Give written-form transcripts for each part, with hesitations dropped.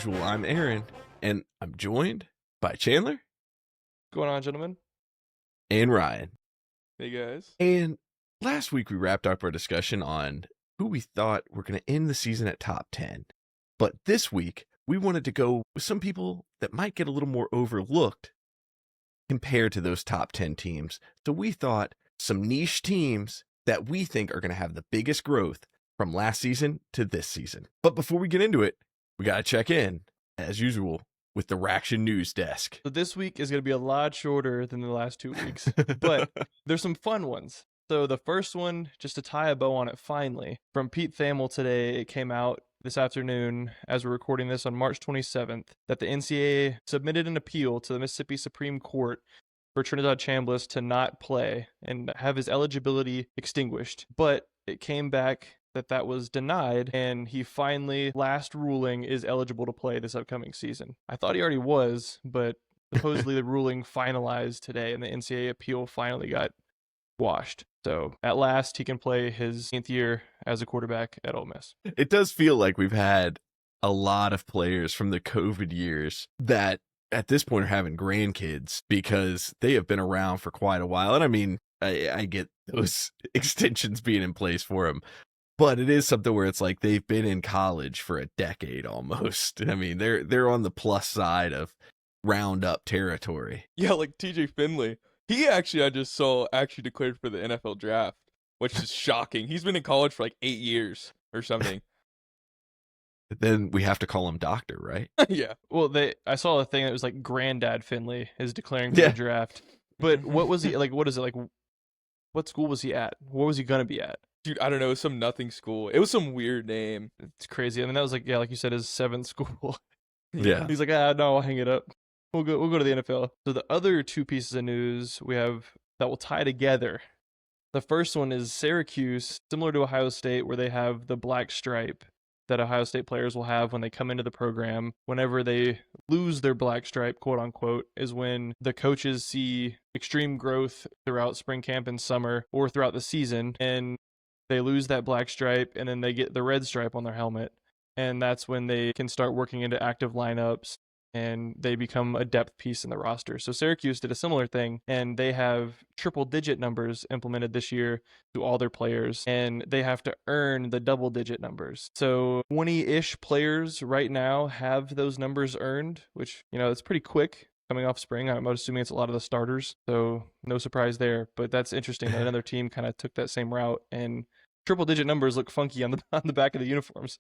usual, I'm Aaron, and I'm joined by Chandler What's going on, gentlemen? and Ryan. Hey guys. And last week we wrapped up our discussion on who we thought were going to end the season at top 10. But this week, we wanted to go with some people that might get a little more overlooked compared to those top 10 teams. So we thought some niche teams that we think are going to have the biggest growth from last season to this season. But before we get into it, we got to check in, as usual, with the Raction News Desk. So this week is going to be a lot shorter than the last 2 weeks, but there's some fun ones. So the first one, just to tie a bow on it finally, from Pete Thamel today, it came out this afternoon as we're recording this on March 27th, that the NCAA submitted an appeal to the Mississippi Supreme Court for Trinidad Chambliss to not play and have his eligibility extinguished. But it came back that was denied, and he finally, last ruling, is eligible to play this upcoming season. I thought he already was, but supposedly the ruling finalized today, and the NCAA appeal finally got washed. So at last, he can play his 10th year as a quarterback at Ole Miss. It does feel like we've had a lot of players from the COVID years that at this point are having grandkids because they have been around for quite a while. And I mean, I get those extensions being in place for them. But it is something where it's like they've been in college for a decade almost. I mean, they're on the plus side of roundup territory. Yeah, like TJ Finley. He actually, I just saw, actually declared for the NFL draft, which is shocking. He's been in college for like 8 years or something. Then we have to call him doctor, right? Yeah. Well, I saw a thing that was like Granddad Finley is declaring for the draft. But what was he like? What is it like? What school was he at? What was he gonna be at? Dude, I don't know, some nothing school. It was some weird name. It's crazy. I mean, that was like, yeah, like you said, his 7th school. Yeah. He's like, no, I'll hang it up. We'll go to the NFL. So the other 2 pieces of news we have that will tie together. The first one is Syracuse, similar to Ohio State, where they have the black stripe that Ohio State players will have when they come into the program. Whenever they lose their black stripe, quote unquote, is when the coaches see extreme growth throughout spring camp and summer or throughout the season, and they lose that black stripe, and then they get the red stripe on their helmet. And that's when they can start working into active lineups, and they become a depth piece in the roster. So Syracuse did a similar thing, and they have triple-digit numbers implemented this year to all their players, and they have to earn the double-digit numbers. So 20-ish players right now have those numbers earned, which, it's pretty quick coming off spring. I'm assuming it's a lot of the starters, so no surprise there. But that's interesting that another team kind of took that same route, and triple-digit numbers look funky on the back of the uniforms.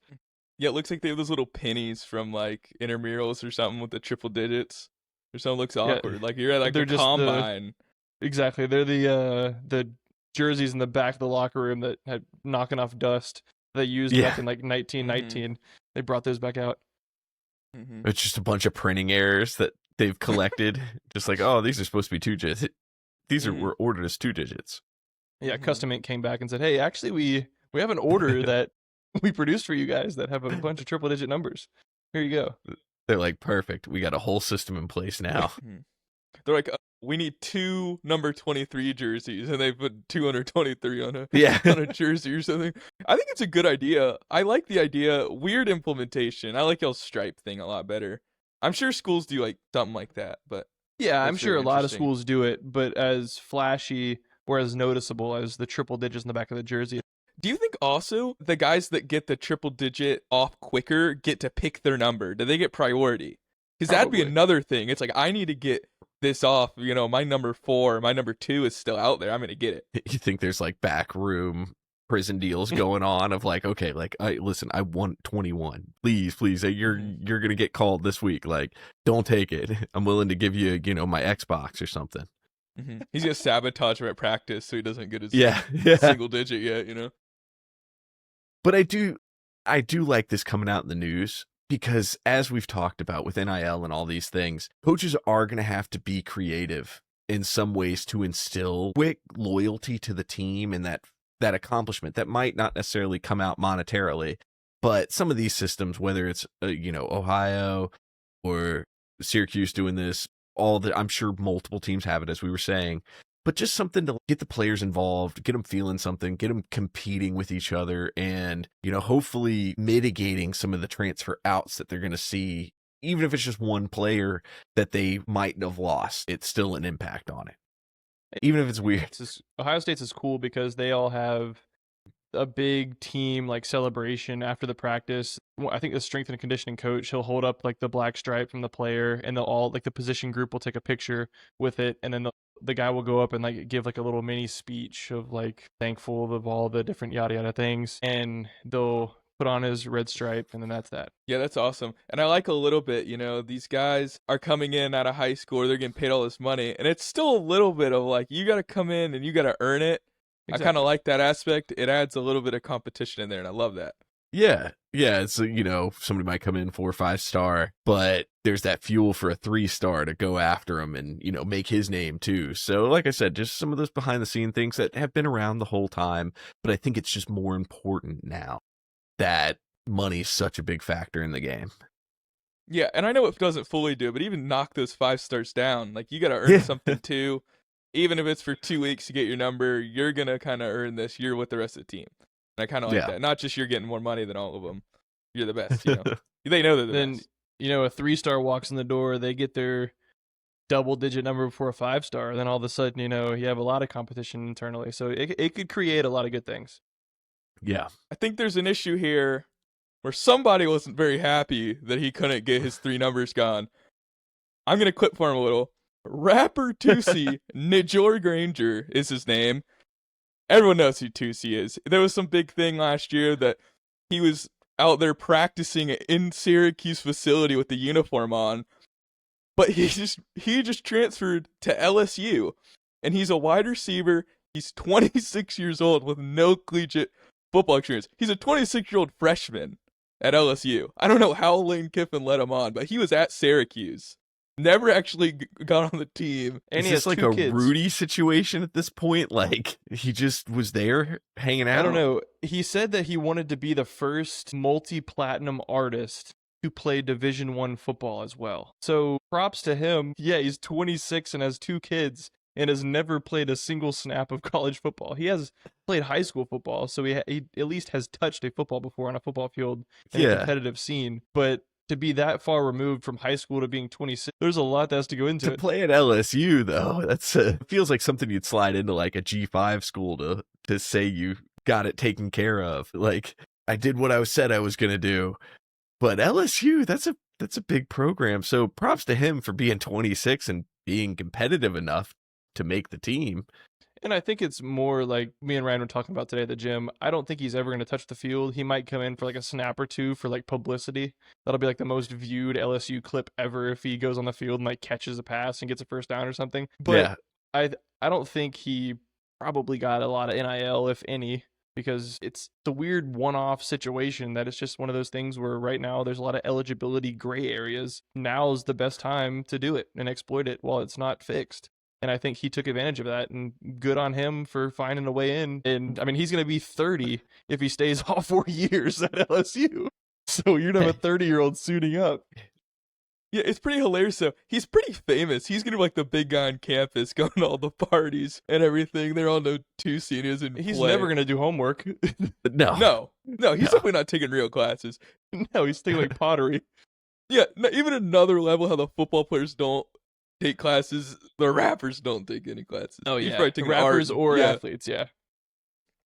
Yeah, it looks like they have those little pennies from like intramurals or something with the triple digits. Or something looks awkward. Like you're at like They're a just combine. Exactly. They're the jerseys in the back of the locker room that had knocking off dust they used back in like 1919. They brought those back out. It's just a bunch of printing errors that they've collected. Just like, oh, these are supposed to be 2 digits. These were ordered as 2 digits. Yeah, Custom Ink came back and said, hey, actually, we have an order that we produced for you guys that have a bunch of triple-digit numbers. Here you go. They're like, perfect. We got a whole system in place now. They're like, we need 2 number 23 jerseys, and they put 223 on a jersey or something. I think it's a good idea. I like the idea. Weird implementation. I like y'all's stripe thing a lot better. I'm sure schools do like something like that, but yeah, I'm sure a lot of schools do it, but as flashy or as noticeable as the triple digits in the back of the jersey. Do you think also the guys that get the triple digit off quicker get to pick their number? Do they get priority? Because that'd be another thing. It's like, I need to get this off. My number 4, my number 2 is still out there. I'm going to get it. You think there's like backroom prison deals going on of like, okay, like, listen, I want 21. Please, you're going to get called this week. Like, don't take it. I'm willing to give you, my Xbox or something. He's going to sabotage him at practice so he doesn't get his single digit yet, But I do like this coming out in the news because, as we've talked about with NIL and all these things, coaches are going to have to be creative in some ways to instill quick loyalty to the team and that accomplishment that might not necessarily come out monetarily. But some of these systems, whether it's, Ohio or Syracuse doing this, I'm sure multiple teams have it, as we were saying. but just something to get the players involved, get them feeling something, get them competing with each other, and, hopefully mitigating some of the transfer outs that they're going to see. Even if it's just one player that they mightn't have lost, it's still an impact on it. Even if it's weird. Ohio State's is cool because they all have a big team like celebration after the practice. I think the strength and conditioning coach, he'll hold up like the black stripe from the player, and they'll all, like, the position group will take a picture with it, and then the guy will go up and like give like a little mini speech of like thankful of all the different yada yada things, and they'll put on his red stripe, and then that's that. Yeah, that's awesome. And I like a little bit, these guys are coming in out of high school, or they're getting paid all this money, and it's still a little bit of like, you got to come in and you got to earn it. Exactly. I kind of like that aspect. It adds a little bit of competition in there, and I love that. Yeah. It's, somebody might come in 4 or 5 star, but there's that fuel for a 3 star to go after him and, make his name too. So like I said, just some of those behind the scene things that have been around the whole time, but I think it's just more important now that money's such a big factor in the game. Yeah, and I know it doesn't fully do it, but even knock those 5 stars down. Like, you got to earn something too. Even if it's for 2 weeks to get your number, you're going to kind of earn this. You're with the rest of the team. And I kind of like that. Not just you're getting more money than all of them. You're the best, They know they're the best. A 3-star walks in the door, they get their double-digit number before a 5-star. Then all of a sudden, you have a lot of competition internally. So it could create a lot of good things. Yeah. I think there's an issue here where somebody wasn't very happy that he couldn't get his 3 numbers gone. I'm going to clip for him a little. Rapper Tusi, Nijor Granger is his name. Everyone knows who Tusi is. There was some big thing last year that he was out there practicing in Syracuse facility with the uniform on, but he just transferred to LSU, and he's a wide receiver. He's 26 years old with no collegiate football experience. He's a 26-year-old freshman at LSU. I don't know how Lane Kiffin let him on, but he was at Syracuse. Never actually got on the team. And is this like a kids. Rudy situation at this point? Like, he just was there hanging out? I don't know. He said that he wanted to be the first multi-platinum artist to play Division I football as well. So props to him. Yeah, he's 26 and has 2 kids and has never played a single snap of college football. He has played high school football, so he at least has touched a football before on a football field in a competitive scene. But to be that far removed from high school to being 26, there's a lot that has to go into it. To play at LSU, though, that's feels like something you'd slide into like a G5 school to say you got it taken care of. Like, I did what I said I was going to do. But LSU, that's a big program. So props to him for being 26 and being competitive enough to make the team. And I think it's more like me and Ryan were talking about today at the gym. I don't think he's ever going to touch the field. He might come in for like a snap or 2 for like publicity. That'll be like the most viewed LSU clip ever if he goes on the field and like catches a pass and gets a first down or something. But I don't think he probably got a lot of NIL, if any, because it's the weird one-off situation that it's just one of those things where right now there's a lot of eligibility gray areas. Now's the best time to do it and exploit it while it's not fixed. And I think he took advantage of that, and good on him for finding a way in. And I mean, he's going to be 30 if he stays all 4 years at LSU. So you're going to have a 30-year-old suiting up. Yeah, it's pretty hilarious, though. He's pretty famous. He's going to be like the big guy on campus going to all the parties and everything. They're all no 2 seniors and he's never going to do homework. No, he's definitely not taking real classes. No, he's taking like pottery. Yeah, even another level how the football players don't take classes, the rappers don't take any classes. Oh yeah, rappers or athletes.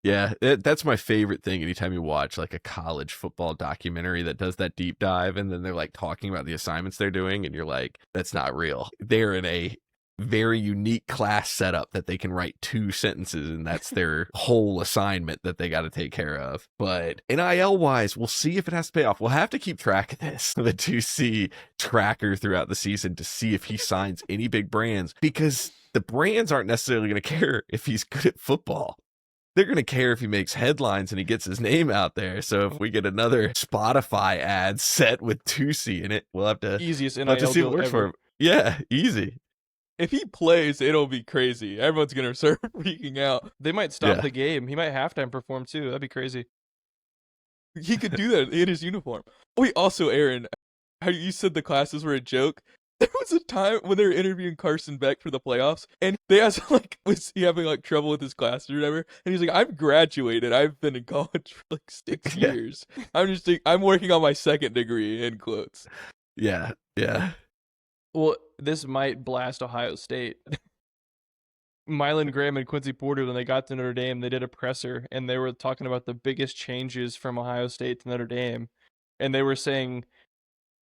Yeah, that's my favorite thing. Anytime you watch like a college football documentary that does that deep dive, and then they're like talking about the assignments they're doing, and you're like, that's not real. They're in a very unique class setup that they can write 2 sentences, and that's their whole assignment that they got to take care of. But NIL wise, we'll see if it has to pay off. We'll have to keep track of this, the 2C tracker throughout the season, to see if he signs any big brands, because the brands aren't necessarily going to care if he's good at football. They're going to care if he makes headlines and he gets his name out there. So if we get another Spotify ad set with 2C in it, we'll have to, easiest NIL see what works for him. Yeah, easy. If he plays, it'll be crazy. Everyone's going to start freaking out. They might stop the game. He might halftime perform too. That'd be crazy. He could do that in his uniform. Wait, also, Aaron, how you said the classes were a joke. There was a time when they were interviewing Carson Beck for the playoffs, and they asked him, like, was he having, like, trouble with his classes or whatever? And he's like, I've graduated. I've been in college for, like, 6 Yeah. years. I'm working on my second degree, in quotes. Yeah. Well, this might blast Ohio State. Mylan Graham and Quincy Porter, when they got to Notre Dame, they did a presser, and they were talking about the biggest changes from Ohio State to Notre Dame. And they were saying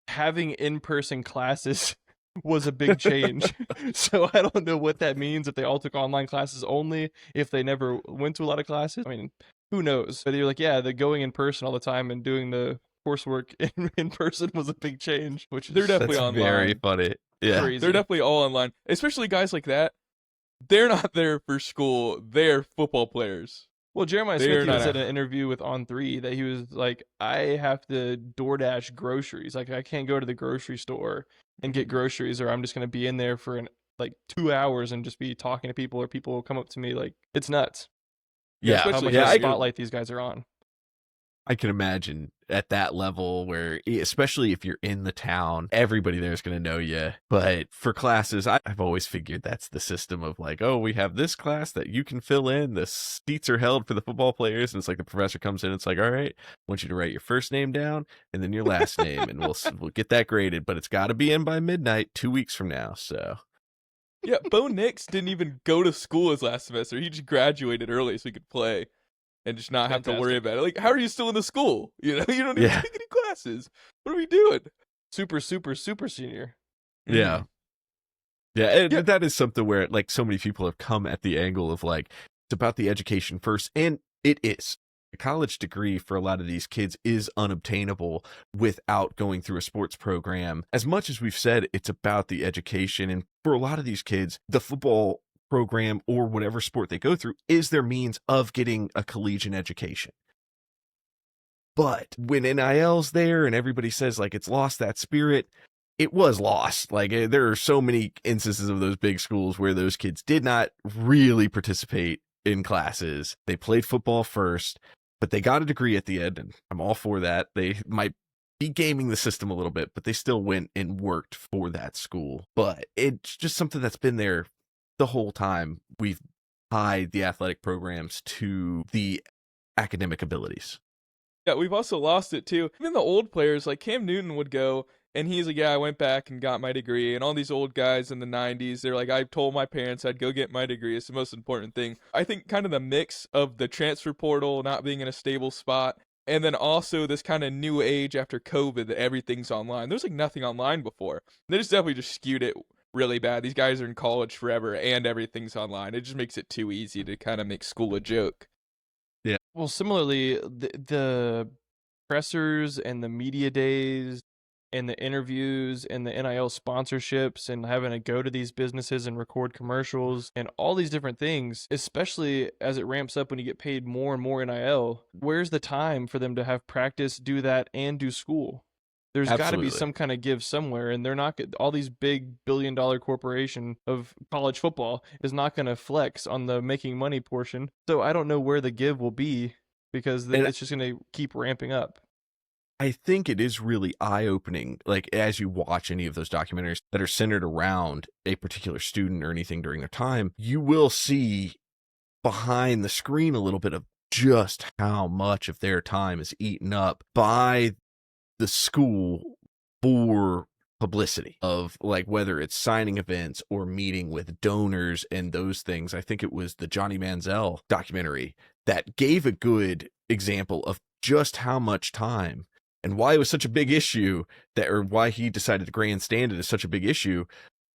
having in-person classes was a big change. So I don't know what that means, if they all took online classes only, if they never went to a lot of classes. I mean, who knows? But you're like, yeah, the going in person all the time and doing the coursework in person was a big change, which is They're definitely That's online. very funny. Yeah. crazy. They're definitely all online, especially guys like that. They're not there for school. They're football players. Well, Jeremiah They're Smith even not said in an interview with On3 that he was like, I have to DoorDash groceries. Like, I can't go to the grocery store and get groceries, or I'm just going to be in there for like 2 hours and just be talking to people, or people will come up to me. Like, it's nuts. Yeah. How especially much yeah, of a I, spotlight these guys are on. I can imagine at that level where, especially if you're in the town, everybody there is going to know you. But for classes, I've always figured that's the system of like, oh, we have this class that you can fill in. The seats are held for the football players. And it's like the professor comes in. It's like, all right, I want you to write your first name down and then your last name. And we'll get that graded. But it's got to be in by midnight 2 weeks from now. So. Yeah, Bo Nix didn't even go to school his last semester. He just graduated early so he could play and just not have to worry about it. Like, how are you still in the school? You know, you don't even take any classes. What are we doing? Super senior. Yeah. Yeah, and that is something where like so many people have come at the angle of like, it's about the education first, and it is. A college degree for a lot of these kids is unobtainable without going through a sports program. As much as we've said it's about the education, and for a lot of these kids, the football program or whatever sport they go through is their means of getting a collegiate education. But when NIL's there and everybody says like it's lost that spirit, it was lost. Like there are so many instances of those big schools where those kids did not really participate in classes. They played football first, but they got a degree at the end, and I'm all for that. They might be gaming the system a little bit, but they still went and worked for that school. But it's just something that's been there the whole time. We've tied the athletic programs to the academic abilities. Yeah, we've also lost it too. Even the old players, like Cam Newton would go, and he's like, yeah, I went back and got my degree. And all these old guys in the 90s, they're like, I told my parents I'd go get my degree. It's the most important thing. I think kind of the mix of the transfer portal not being in a stable spot, and then also this kind of new age after COVID that everything's online. There's like nothing online before. They just definitely just skewed it really bad. These guys are in college forever and everything's online. It just makes it too easy to kind of make school a joke. Yeah. Well, similarly, the pressers and the media days and the interviews and the NIL sponsorships and having to go to these businesses and record commercials and all these different things, especially as it ramps up when you get paid more and more NIL, where's the time for them to have practice, do that, and do school? There's got to be some kind of give somewhere, and they're not all these big billion-dollar corporation of college football is not going to flex on the making money portion. So I don't know where the give will be, because it's just going to keep ramping up. I think it is really eye-opening, like as you watch any of those documentaries that are centered around a particular student or anything during their time, you will see behind the screen a little bit of just how much of their time is eaten up by the school for publicity, of like whether it's signing events or meeting with donors and those things. I think it was the Johnny Manziel documentary that gave a good example of just how much time and why it was such a big issue, or why he decided to grandstand it as such a big issue.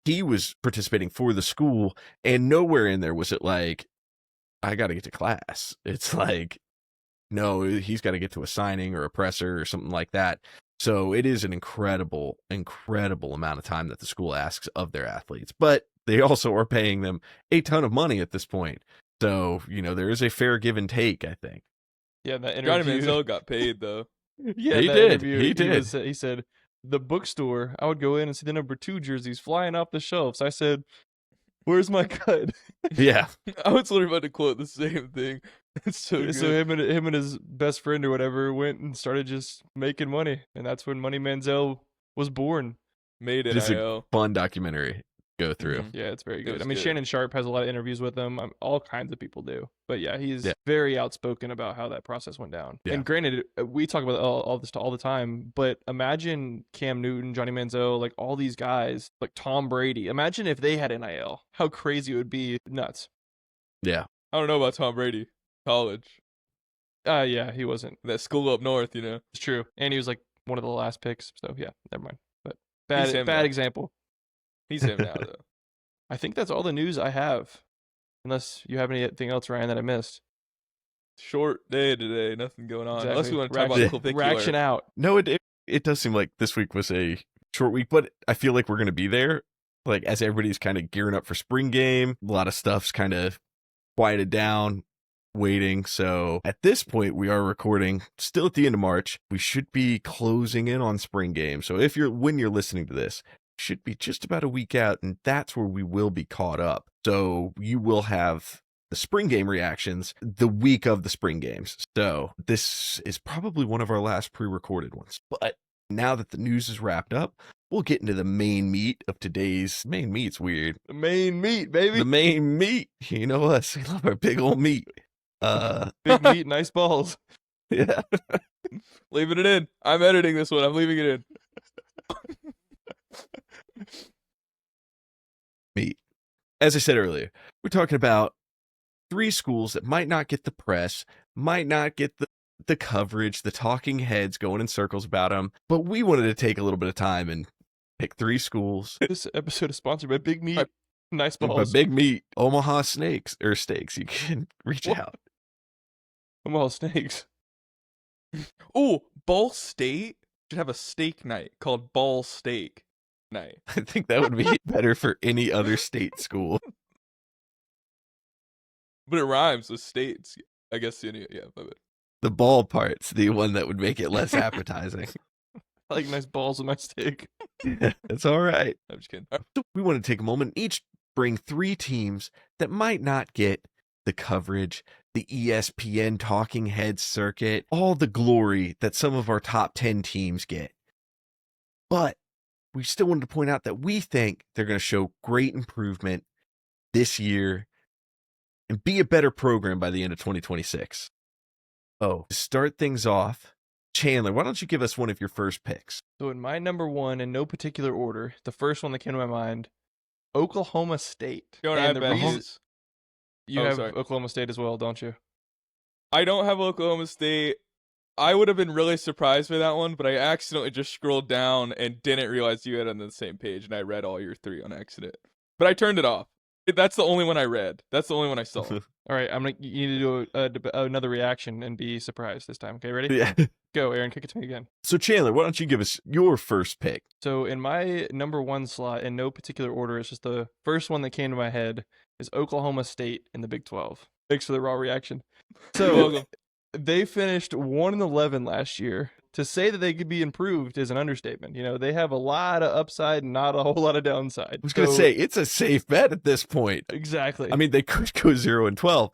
He was participating for the school, and nowhere in there was it like, I got to get to class. It's like, no, he's got to get to a signing or a presser or something like that. So it is an incredible amount of time that the school asks of their athletes, but they also are paying them a ton of money at this point. So, there is a fair give and take, I think. Yeah, that interview. Johnny Manziel got paid though. Yeah, he did. He did. He said, the bookstore, I would go in and see the number 2 jerseys flying off the shelves. I said, where's my cut? Yeah. I was literally about to quote the same thing. It's so good. So him and his best friend or whatever went and started just making money. And that's when Money Manziel was born. Made it Just a IO. fun documentary go through. Mhm. Yeah, it's very good. was I mean, good. Shannon Sharp has a lot of interviews with him. All kinds of people do. But yeah, he's Yeah. very outspoken about how that process went down. Yeah. And granted, we talk about all this all the time, but imagine Cam Newton, Johnny Manziel, like all these guys, like Tom Brady. Imagine if they had NIL. How crazy it would be. Nuts. Yeah. I don't know about Tom Brady. College. Yeah, he wasn't. That school up north, you know. It's true. And he was like one of the last picks. So yeah, never mind. But He's him bad now. example. He's him now, though. I think that's all the news I have. Unless you have anything else, Ryan, that I missed. Short day today. Nothing going on. Unless Exactly. we want to talk about Reaction- the Reaction clavicular. out. No, it does seem like this week was a short week, but I feel like we're going to be there. Like as everybody's kind of gearing up for spring game, a lot of stuff's kind of quieted down, waiting. So at this point, we are recording still at the end of March. We should be closing in on spring game. So when you're listening to this, should be just about a week out, and that's where we will be caught up. So you will have the spring game reactions the week of the spring games. So this is probably one of our last pre-recorded ones. But now that the news is wrapped up, we'll get into the main meat of today's main meat's weird. The main meat, baby. The main meat. You know us. We love our big old meat. Big meat, nice balls. Yeah. Leaving it in. I'm editing this one. I'm leaving it in. Meat. As I said earlier, we're talking about 3 schools that might not get the press, might not get the coverage, the talking heads going in circles about them, but we wanted to take a little bit of time and pick 3 schools. This episode is sponsored by Big Meat, nice By balls. Big Meat, Omaha Steaks. You can reach What? out. Omaha Snakes. Oh, Ball State should have a steak night called Ball Steak Night. I think that would be better for any other state school. But it rhymes with states. I guess, yeah, my bad. The ball part's the one that would make it less appetizing. I like nice balls with my steak. It's all right. I'm just kidding. So we want to take a moment and each bring 3 teams that might not get the coverage, the ESPN talking head circuit, all the glory that some of our top 10 teams get. But we still wanted to point out that we think they're going to show great improvement this year and be a better program by the end of 2026. Oh, to start things off, Chandler, why don't you give us one of your first picks? So in my number 1, in no particular order, the first one that came to my mind, Oklahoma State. You know what And I the bet reason- is? You Oh, have sorry. Oklahoma State as well, don't you? I don't have Oklahoma State. I would have been really surprised by that one, but I accidentally just scrolled down and didn't realize you had it on the same page, and I read all your 3 on accident. But I turned it off. That's the only one I read. That's the only one I saw. All right, you need to do another reaction and be surprised this time. Okay, ready? Yeah. Go, Aaron, kick it to me again. So Chandler, why don't you give us your first pick? So in my number 1 slot, in no particular order, it's just the first one that came to my head, is Oklahoma State in the Big 12. Thanks for the raw reaction. You're So welcome. they finished 1-11 last year. To say that they could be improved is an understatement. You know, they have a lot of upside and not a whole lot of downside. I was going to say, it's a safe bet at this point. Exactly. I mean, they could go 0-12,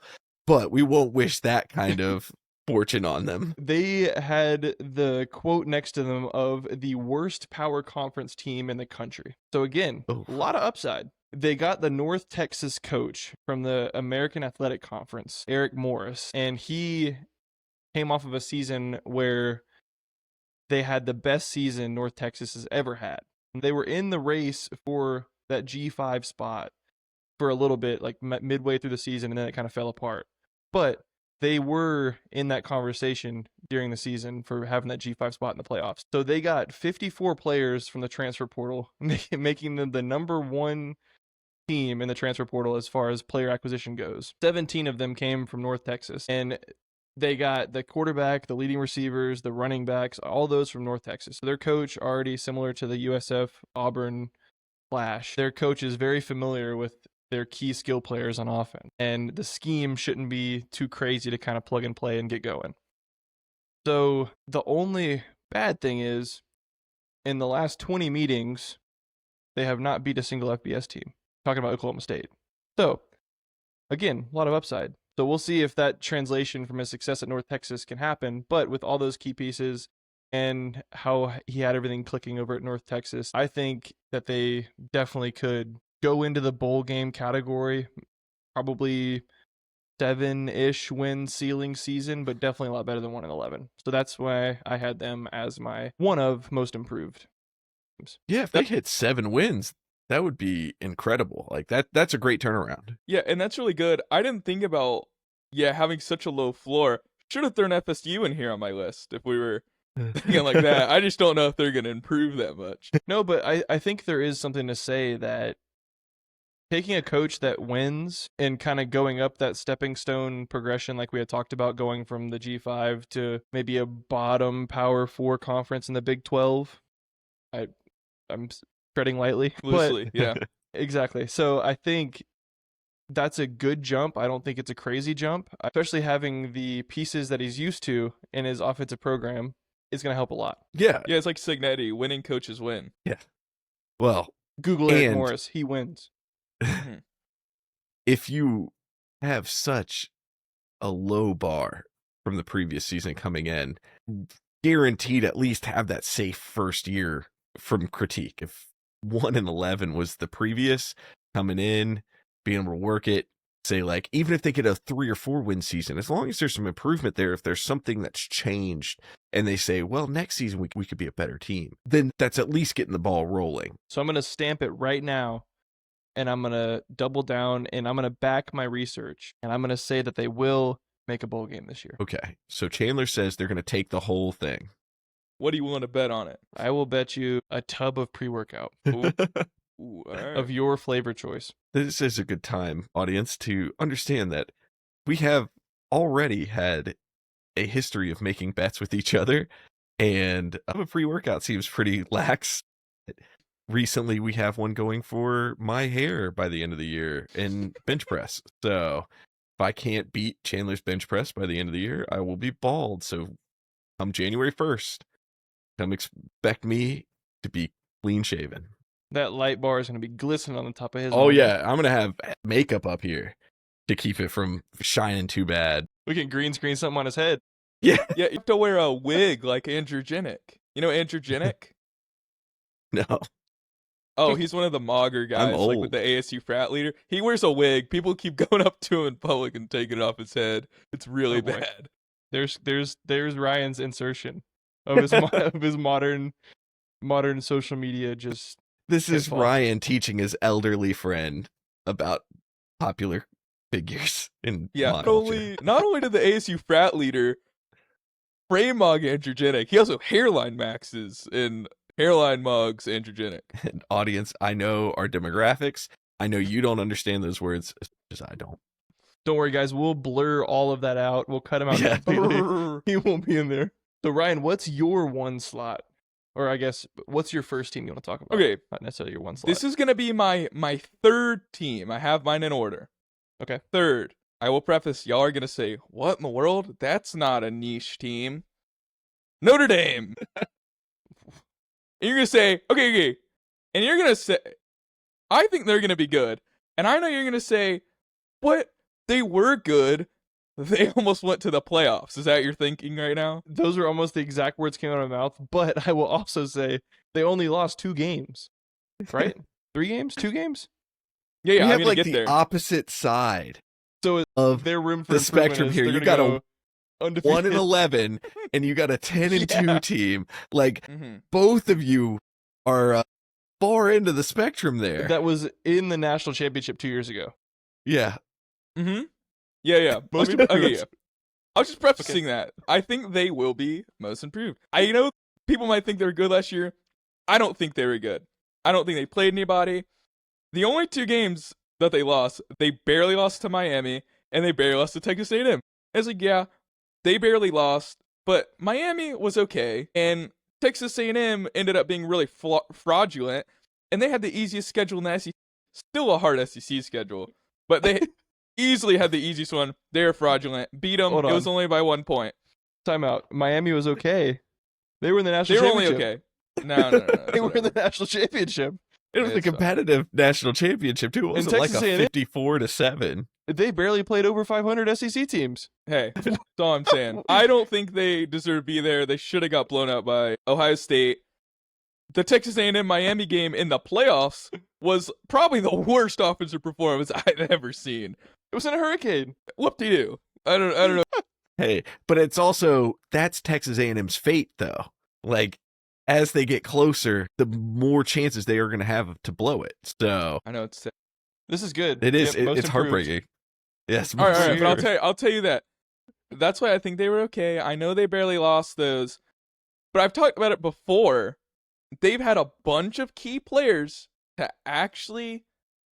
but we won't wish that kind of fortune on them. they had the quote next to them of the worst power conference team in the country. So again, Oof. a lot of upside. They got the North Texas coach from the American Athletic Conference, Eric Morris, and he came off of a season where they had the best season North Texas has ever had. They were in the race for that G5 spot for a little bit, like midway through the season, and then it kind of fell apart. But they were in that conversation during the season for having that G5 spot in the playoffs. So they got 54 players from the transfer portal, making them the number 1 team in the transfer portal as far as player acquisition goes. 17 of them came from North Texas, and they got the quarterback, the leading receivers, the running backs, all those from North Texas. So their coach, already similar to the USF Auburn Flash, their coach is very familiar with their key skill players on offense, and the scheme shouldn't be too crazy to kind of plug and play and get going. So the only bad thing is, in the last 20 meetings, they have not beat a single FBS team. Talking about Oklahoma State. So, again, a lot of upside. So we'll see if that translation from his success at North Texas can happen. But with all those key pieces and how he had everything clicking over at North Texas, I think that they definitely could go into the bowl game category, probably 7-ish win ceiling season, but definitely a lot better than 1-11. So that's why I had them as my one of most improved. Yeah, if they hit 7 wins, that would be incredible. Like that's a great turnaround. Yeah, and that's really good. I didn't think about having such a low floor. Should have thrown FSU in here on my list if we were thinking like that. I just don't know if they're going to improve that much. No, but I think there is something to say that taking a coach that wins and kind of going up that stepping stone progression like we had talked about, going from the G5 to maybe a bottom Power 4 conference in the Big 12. I'm treading lightly. Loosely, but, yeah. Exactly. So I think that's a good jump. I don't think it's a crazy jump, especially having the pieces that he's used to in his offensive program is going to help a lot. Yeah. Yeah, it's like Cignetti, winning coaches win. Yeah. Well, Google Eric Morris, he wins. If you have such a low bar from the previous season coming in, guaranteed at least have that safe first year from critique. If 1-11 was the previous, coming in, being able to work it, say like, even if they get a 3 or 4 win season, as long as there's some improvement there, if there's something that's changed and they say, well, next season we could be a better team, then that's at least getting the ball rolling. So I'm going to stamp it right now, and I'm going to double down, and I'm going to back my research, and I'm going to say that they will make a bowl game this year. Okay, so Chandler says they're going to take the whole thing. What do you want to bet on it? I will bet you a tub of pre-workout Ooh, all right. of your flavor choice. This is a good time, audience, to understand that we have already had a history of making bets with each other, and a pre-workout seems pretty lax. Recently, we have one going for my hair by the end of the year in bench press. So if I can't beat Chandler's bench press by the end of the year, I will be bald. So come January 1st, come expect me to be clean shaven. That light bar is going to be glistening on the top of his. Oh, yeah. I'm going to have makeup up here to keep it from shining too bad. We can green screen something on his head. Yeah. Yeah, you have to wear a wig like Andrew Jennick. You know Andrew Jennick? No. Oh, he's one of the Mauger guys, like with the ASU frat leader. He wears a wig. People keep going up to him in public and taking it off his head. It's really bad. There's Ryan's insertion of his of his modern social media. Just this is Ryan teaching his elderly friend about popular figures in not only did the ASU frat leader frame mug Andrew Jennick, he also hairline maxes in hairline mugs Andrew Jennick. And audience, I know our demographics. I know you don't understand those words as much as I don't. Don't worry, guys. We'll blur all of that out. We'll cut him out completely. He won't be in there. So, Ryan, what's your one slot? Or I guess, what's your first team you want to talk about? Okay. Not necessarily your one slot. This is going to be my third team. I have mine in order. Okay. Third. I will preface, y'all are going to say, what in the world? That's not a niche team. Notre Dame. And you're going to say, okay. And you're going to say, I think they're going to be good. And I know you're going to say, what? They were good. They almost went to the playoffs. Is that your thinking right now? Those are almost the exact words came out of my mouth. But I will also say they only lost 2 games, right? 3 games? 2 games? Yeah. I'm have gonna like get the there. opposite side So of their room for the spectrum here. You got a undefeated 1-11, and you got a 10-2 team. Like Mm-hmm. both of you are far into the spectrum there. that was in the national championship 2 years ago. Yeah. Mm-hmm. Yeah. Most Okay, improved. yeah. I was just prefacing that. I think they will be most improved. I know people might think they were good last year. I don't think they were good. I don't think they played anybody. The only 2 games that they lost, they barely lost to Miami, and they barely lost to Texas A&M. It's like, yeah, they barely lost, but Miami was okay, and Texas A&M ended up being really fraudulent, and they had the easiest schedule in the SEC. Still a hard SEC schedule, but they easily had the easiest one. They were fraudulent. Beat them. Hold It was on. only by 1 point. Timeout. Miami was okay. They were in the They national were only championship. okay. No. They were in the national championship. It was a It's fine. competitive national championship too. It And wasn't like Texas a A&M 54-7. They barely played over 500 SEC teams. Hey, that's all I'm saying. I don't think they deserve to be there. They should have got blown out by Ohio State. The Texas A&M Miami game in the playoffs was probably the worst offensive performance I've ever seen. It was in a hurricane. Whoop-de-doo. I don't know. Hey, but it's also that's Texas A&M's fate though. Like as they get closer, the more chances they are going to have to blow it. So I know it's sad. This is good. it is. Yep, most It's improved. heartbreaking. Yes. All right, most but I'll tell you that. That's why I think they were okay. I know they barely lost those, but I've talked about it before. They've had a bunch of key players to actually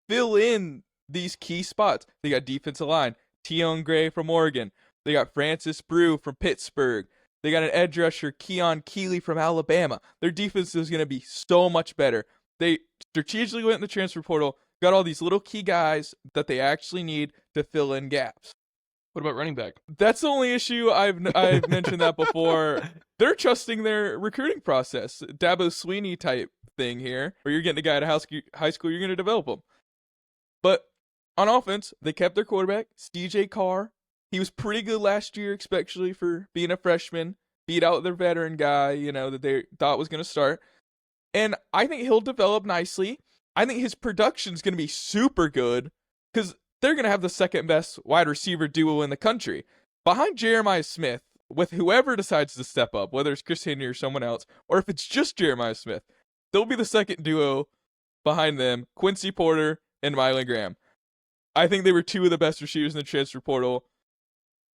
fill in these key spots. They got defensive line, Tion Gray from Oregon. They got Francis Brew from Pittsburgh. They got an edge rusher, Keon Keeley from Alabama. Their defense is going to be so much better. They strategically went in the transfer portal, got all these little key guys that they actually need to fill in gaps. What about running back? That's the only issue. I've mentioned that before. They're trusting their recruiting process, Dabo Sweeney type thing here, where you're getting a guy at high school, you're going to develop him. But on offense, they kept their quarterback, CJ Carr. He was pretty good last year, especially for being a freshman. Beat out their veteran guy, that they thought was going to start. And I think he'll develop nicely. I think his production's going to be super good because they're going to have the second best wide receiver duo in the country. Behind Jeremiah Smith, with whoever decides to step up, whether it's Chris Henry or someone else, or if it's just Jeremiah Smith, they'll be the second duo behind them, Quincy Porter and Mylan Graham. I think they were two of the best receivers in the transfer portal.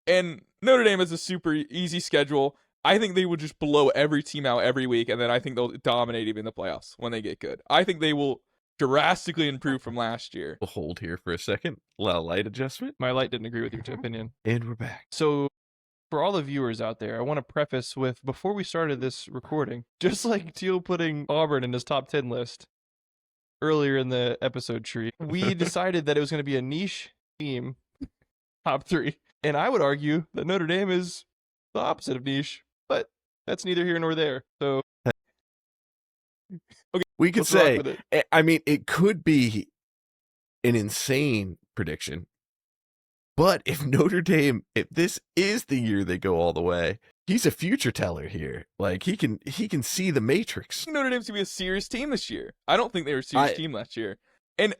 And Notre Dame has a super easy schedule. I think they will just blow every team out every week, and then I think they'll dominate even the playoffs when they get good. I think they will drastically improve from last year. We'll hold here for a second. Allow light adjustment. My light didn't agree with your opinion. And we're back. So, for all the viewers out there, I want to preface with, before we started this recording, just like Teal putting Auburn in his top 10 list earlier in the episode tree, we decided that it was going to be a niche team, top 3. And I would argue that Notre Dame is the opposite of niche, but that's neither here nor there. So, Okay, we could let's rock say, with it. I mean, it could be an insane prediction. But if Notre Dame, if this is the year they go all the way, he's a future teller here. Like he can see the matrix. Notre Dame's going to be a serious team this year. I don't think they were a serious team last year. And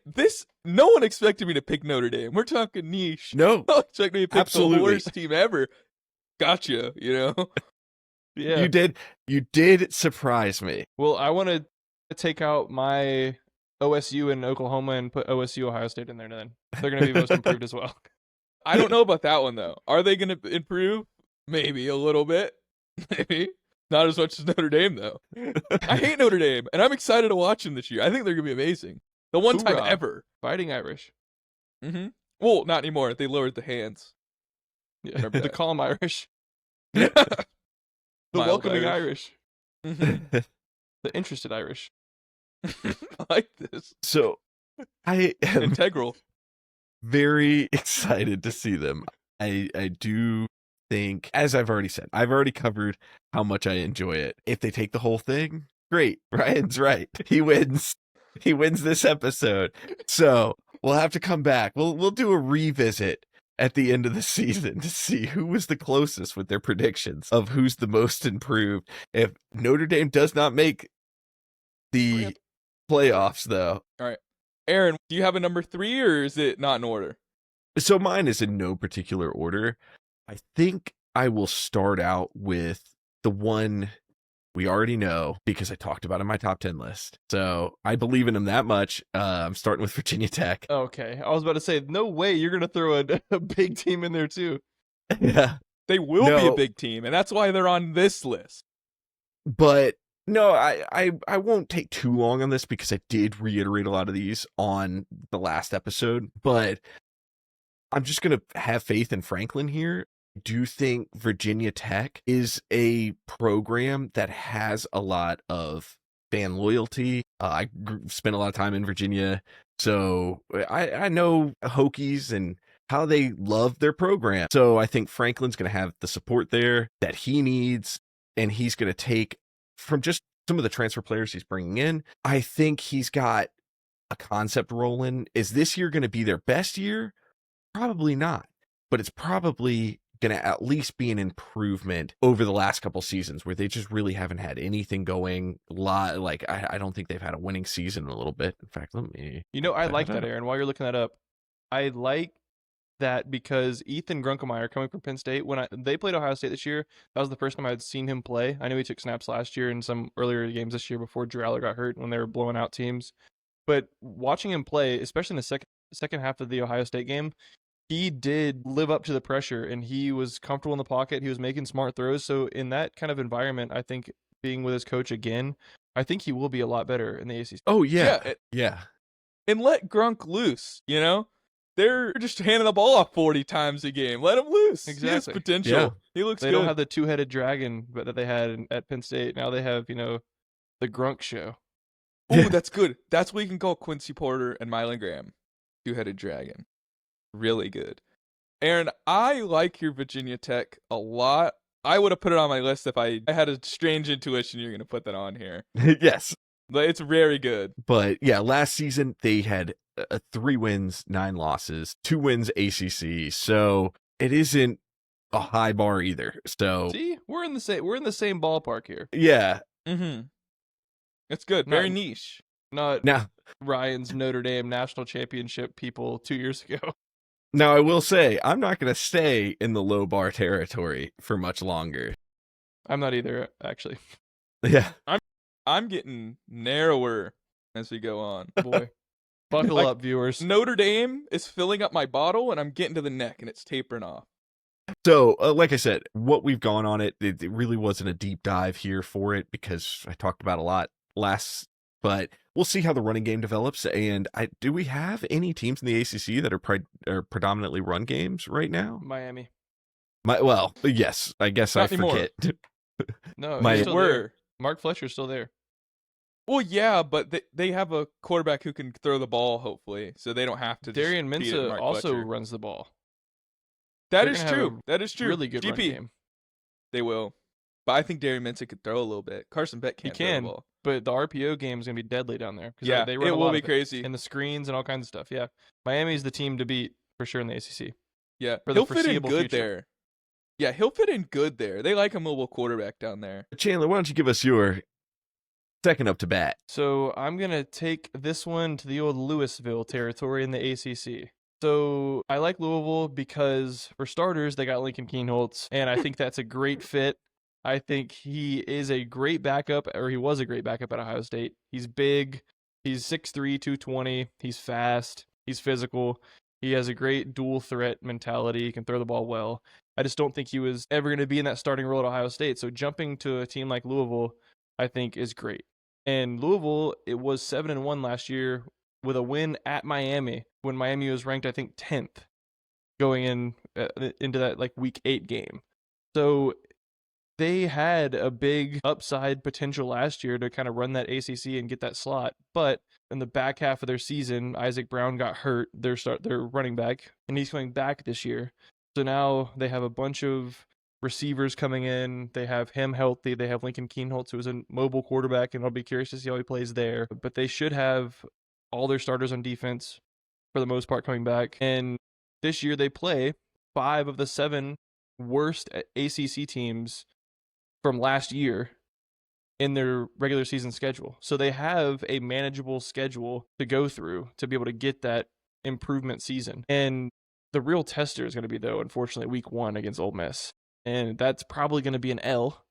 no one expected me to pick Notre Dame. We're talking niche. No, No one expected me to pick absolutely. the worst team ever. Gotcha, Yeah. You did surprise me. Well, I want to take out my OSU and Oklahoma and put OSU Ohio State in there then. They're going to be most improved as well. I don't know about that one, though. Are they going to improve? Maybe a little bit. Maybe. Not as much as Notre Dame, though. I hate Notre Dame, and I'm excited to watch them this year. I think they're going to be amazing. The one time Hoorah. ever. Fighting Irish. Mm-hmm. Well, not anymore. They lowered the hands. Yeah. Remember The that. calm Irish. The The welcoming Irish. Mhm. The interested Irish. I like this. So I am Integral. very excited to see them. I do think, as I've already said, I've already covered how much I enjoy it. If they take the whole thing, great. Ryan's right. He wins. He wins this episode. So we'll have to come back. We'll do a revisit at the end of the season to see who was the closest with their predictions of who's the most improved. If Notre Dame does not make the playoffs, though. Aaron, do you have a number 3 or is it not in order? So mine is in no particular order. I think I will start out with the one we already know because I talked about it in my top 10 list. So I believe in them that much. I'm starting with Virginia Tech. Okay. I was about to say, no way you're going to throw a big team in there too. Yeah. They will be No. a big team, and that's why they're on this list. But no, I won't take too long on this because I did reiterate a lot of these on the last episode. But I'm just going to have faith in Franklin here. I do think Virginia Tech is a program that has a lot of fan loyalty. I spent a lot of time in Virginia, so I know Hokies and how they love their program. So I think Franklin's going to have the support there that he needs, and he's going to take from just some of the transfer players he's bringing in. I think he's got a concept rolling. Is this year going to be their best year? Probably not, but it's probably going to at least be an improvement over the last couple seasons where they just really haven't had anything going. Like, I don't think they've had a winning season in a little bit. In fact, let me. I like that, Aaron. While you're looking that up, I like that because Ethan Grunkemeyer, coming from Penn State, when they played Ohio State this year, that was the first time I'd seen him play. I knew he took snaps last year in some earlier games this year before Drew Aller got hurt when they were blowing out teams. But watching him play, especially in the second half of the Ohio State game, he did live up to the pressure, and he was comfortable in the pocket. He was making smart throws. So in that kind of environment, I think being with his coach again, I think he will be a lot better in the ACC. Oh, yeah. Yeah. And let Grunk loose, They're just handing the ball off 40 times a game. Let him loose. Exactly. He has potential. Yeah. He looks They good. don't have the two-headed dragon that they had at Penn State. Now they have, the Grunk show. Ooh, that's good. That's what you can call Quincy Porter and Mylan Graham. Two-headed dragon. Really good. Aaron, I like your Virginia Tech a lot. I would have put it on my list if I had a strange intuition you're going to put that on here. Yes. But it's very good. But yeah, last season they had 3 wins, 9 losses, 2 wins ACC. So it isn't a high bar either. So See, we're in the same ballpark here. yeah. Mm-hmm. It's good. Very niche. Not Now Ryan's Notre Dame national championship people 2 years ago. Now, I will say, I'm not going to stay in the low bar territory for much longer. I'm not either, actually. Yeah. I'm getting narrower as we go on. Boy, buckle up, viewers. Notre Dame is filling up my bottle, and I'm getting to the neck, and it's tapering off. So, like I said, what we've gone on it really wasn't a deep dive here for it because I talked about a lot last, but we'll see how the running game develops. And do we have any teams in the ACC that are predominantly run games right now? Miami. Well, yes, I guess Not I anymore. forget. No, My- he's still Were. there. Mark Fletcher's still there. Well, yeah, but they have a quarterback who can throw the ball, hopefully, so they don't have to. just Darian feed it to Mensah Mark also Fletcher. runs the ball. That they're is gonna have true. That is true. Really good run GP, game. they will. But I think Darian Mensah could throw a little bit. Carson Beck He can't throw can, the ball. but the RPO game is going to be deadly down there. 'Cause Yeah, they run it a will lot be of crazy. And the screens and all kinds of stuff. Yeah, Miami's the team to beat for sure in the ACC. Yeah, for the he'll fit in foreseeable good future. there. Yeah, he'll fit in good there. They like a mobile quarterback down there. Chandler, why don't you give us your second up to bat? So I'm going to take this one to the old Louisville territory in the ACC. So I like Louisville because, for starters, they got Lincoln Kienholz, and I think that's a great fit. I think he is a great backup, or he was a great backup at Ohio State. He's big. He's 6'3", 220. He's fast. He's physical. He has a great dual threat mentality. He can throw the ball well. I just don't think he was ever going to be in that starting role at Ohio State. So jumping to a team like Louisville, I think, is great. And Louisville, it was 7-1 last year with a win at Miami when Miami was ranked, I think, 10th going into that like week 8 game. So they had a big upside potential last year to kind of run that ACC and get that slot. But in the back half of their season, Isaac Brown got hurt, their running back, and he's coming back this year. So now they have a bunch of receivers coming in. They have him healthy. They have Lincoln Kienholz, who is a mobile quarterback, and I'll be curious to see how he plays there. But they should have all their starters on defense for the most part coming back. And this year they play 5 of the 7 worst ACC teams from last year in their regular season schedule. So they have a manageable schedule to go through to be able to get that improvement season. And the real tester is going to be, though, unfortunately, week 1 against Ole Miss. And that's probably going to be an L.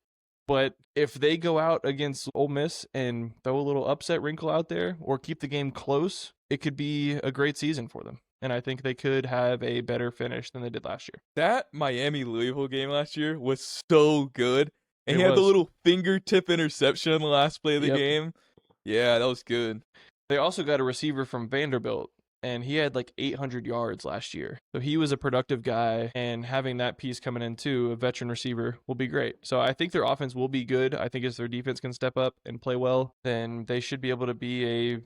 But if they go out against Ole Miss and throw a little upset wrinkle out there or keep the game close, it could be a great season for them. And I think they could have a better finish than they did last year. That Miami-Louisville game last year was so good. And It he had the was. little fingertip interception on the last play of the Yep. game. Yeah, that was good. They also got a receiver from Vanderbilt, and he had like 800 yards last year. So he was a productive guy, and having that piece coming in too, a veteran receiver, will be great. So I think their offense will be good. I think as their defense can step up and play well, then they should be able to be a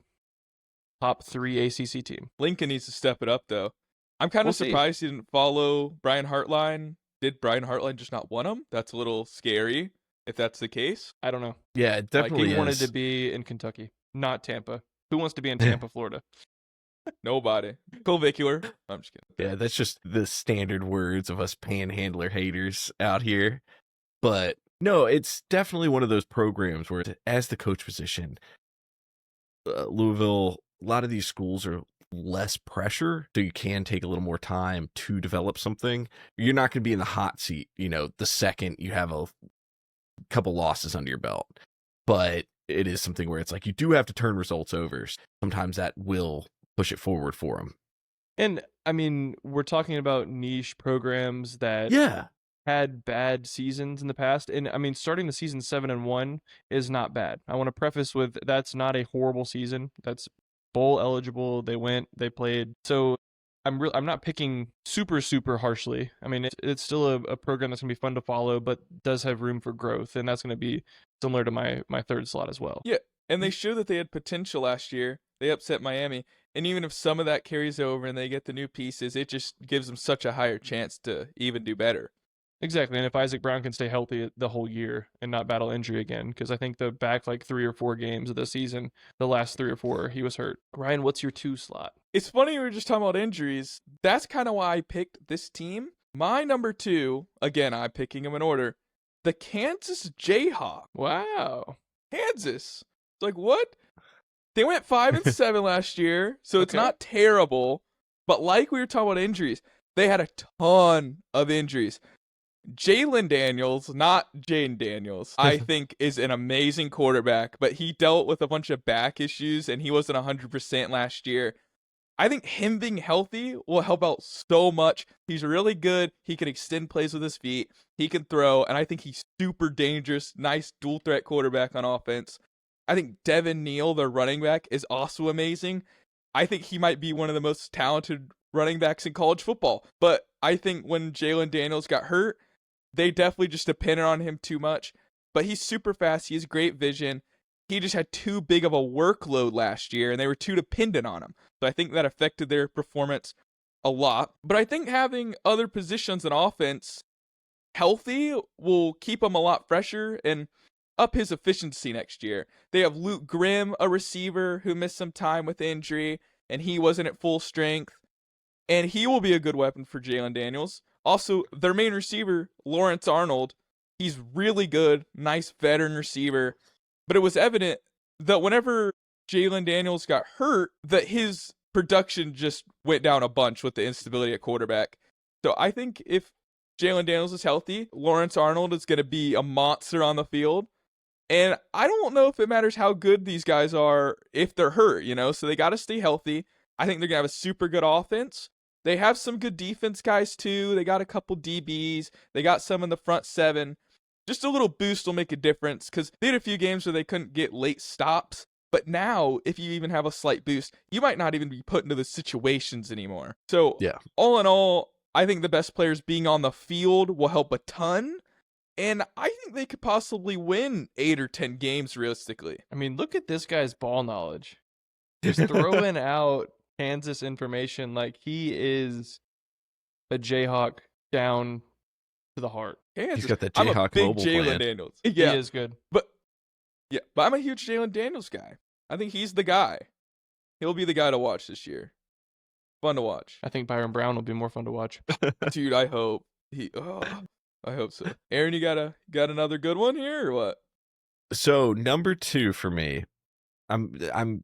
top 3 ACC team. Lincoln needs to step it up, though. I'm kind We'll of see. surprised he didn't follow Brian Hartline. Did Brian Hartline just not want him? That's a little scary if that's the case. I don't know. Yeah, it definitely He is. wanted to be in Kentucky, not Tampa. Who wants to be in Tampa, Florida? Nobody. Covicular. I'm just kidding. Yeah, that's just the standard words of us panhandler haters out here. But no, it's definitely one of those programs where, as the coach position, Louisville, a lot of these schools are less pressure, so you can take a little more time to develop something. You're not going to be in the hot seat, the second you have a couple losses under your belt. But it is something where it's like you do have to turn results over. Sometimes that will push it forward for them. And I mean, we're talking about niche programs that had bad seasons in the past. And I mean, starting the season 7-1 is not bad. I want to preface with that's not a horrible season. That's bowl eligible. They played. So I'm not picking super harshly. I mean, it's still a program that's gonna be fun to follow, but does have room for growth, and that's gonna be similar to my third slot as well. Yeah, and they showed that they had potential last year. They upset Miami, and even if some of that carries over and they get the new pieces, it just gives them such a higher chance to even do better. Exactly, and if Isaac Brown can stay healthy the whole year and not battle injury again, because I think the back 3 or 4 games of the season, the last 3 or 4, he was hurt. Ryan, what's your 2 slot? It's funny we were just talking about injuries. That's kind of why I picked this team. My number 2, again, I'm picking them in order, the Kansas Jayhawks. Wow. Kansas. It's like, what? They went 5-7 last year, so it's not terrible. But like we were talking about injuries, they had a ton of injuries. Jalen Daniels, not Jane Daniels, I think is an amazing quarterback, but he dealt with a bunch of back issues and he wasn't 100% last year. I think him being healthy will help out so much. He's really good. He can extend plays with his feet. He can throw, and I think he's super dangerous. Nice dual threat quarterback on offense. I think Devin Neal, their running back, is also amazing. I think he might be one of the most talented running backs in college football. But I think when Jalen Daniels got hurt, they definitely just depended on him too much. But he's super fast. He has great vision. He just had too big of a workload last year, and they were too dependent on him. So I think that affected their performance a lot. But I think having other positions in offense healthy will keep him a lot fresher and up his efficiency next year. They have Luke Grimm, a receiver who missed some time with injury, and he wasn't at full strength. And he will be a good weapon for Jalen Daniels. Also, their main receiver, Lawrence Arnold, he's really good, nice veteran receiver. But it was evident that whenever Jalen Daniels got hurt, that his production just went down a bunch with the instability at quarterback. So I think if Jalen Daniels is healthy, Lawrence Arnold is going to be a monster on the field. And I don't know if it matters how good these guys are if they're hurt, so they got to stay healthy. I think they're going to have a super good offense. They have some good defense guys too. They got a couple DBs. They got some in the front 7. Just a little boost will make a difference because they had a few games where they couldn't get late stops. But now, if you even have a slight boost, you might not even be put into the situations anymore. So, all in all, I think the best players being on the field will help a ton. And I think they could possibly win 8 or 10 games realistically. I mean, look at this guy's ball knowledge. Just throwing out Kansas information like he is a Jayhawk down to the heart. Kansas. He's got that Jayhawk mobile Jalen plan. Daniels. Yeah. He is good. But I'm a huge Jalen Daniels guy. I think he's the guy. He'll be the guy to watch this year. Fun to watch. I think Byron Brown will be more fun to watch. Dude, I hope. I hope so. Aaron, you got another good one here or what? So number 2 for me,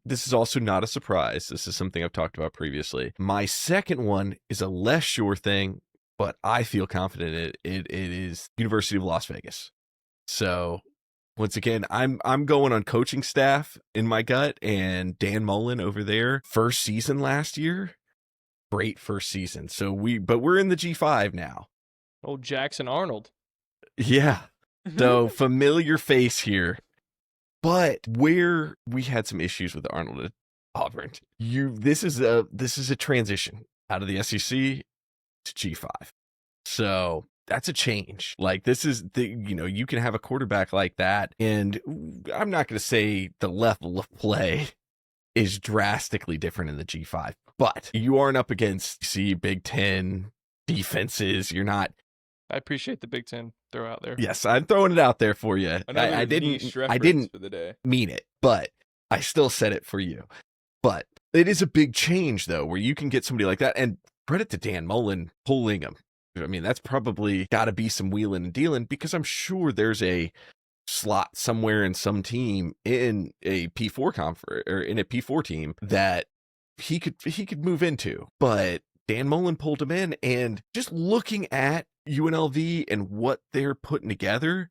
this is also not a surprise. This is something I've talked about previously. My second one is a less sure thing, but I feel confident it is University of Las Vegas. So once again, I'm going on coaching staff in my gut, and Dan Mullen over there, first season last year, great first season. So we're in the G5 now. Old Jackson Arnold. Yeah. So familiar face here. But where we had some issues with Arnold at Auburn, this is a transition out of the SEC to G5. So that's a change. Like this is you can have a quarterback like that, and I'm not going to say the level of play is drastically different in the G5, but you aren't up against Big Ten defenses. You're not. I appreciate the Big Ten throw out there. Yes, I'm throwing it out there for you. I didn't for the day. mean it, but I still said it for you. But it is a big change, though, where you can get somebody like that. And credit to Dan Mullen pulling him. I mean, that's probably got to be some wheeling and dealing, because I'm sure there's a slot somewhere in some team in a P4 conference or in a P4 team that he could move into. But Dan Mullen pulled him in, and just looking at UNLV and what they're putting together,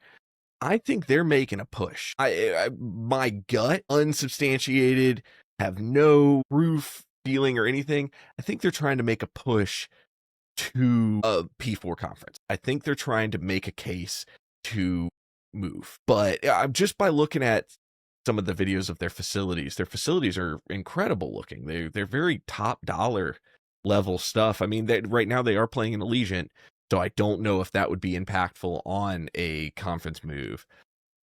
I think they're making a push. My gut, unsubstantiated, have no proof, feeling, or anything. I think they're trying to make a push to a P4 conference. I think they're trying to make a case to move. But just by looking at some of the videos of their facilities are incredible looking. They're very top dollar level stuff. I mean, right now they are playing in Allegiant, so I don't know if that would be impactful on a conference move.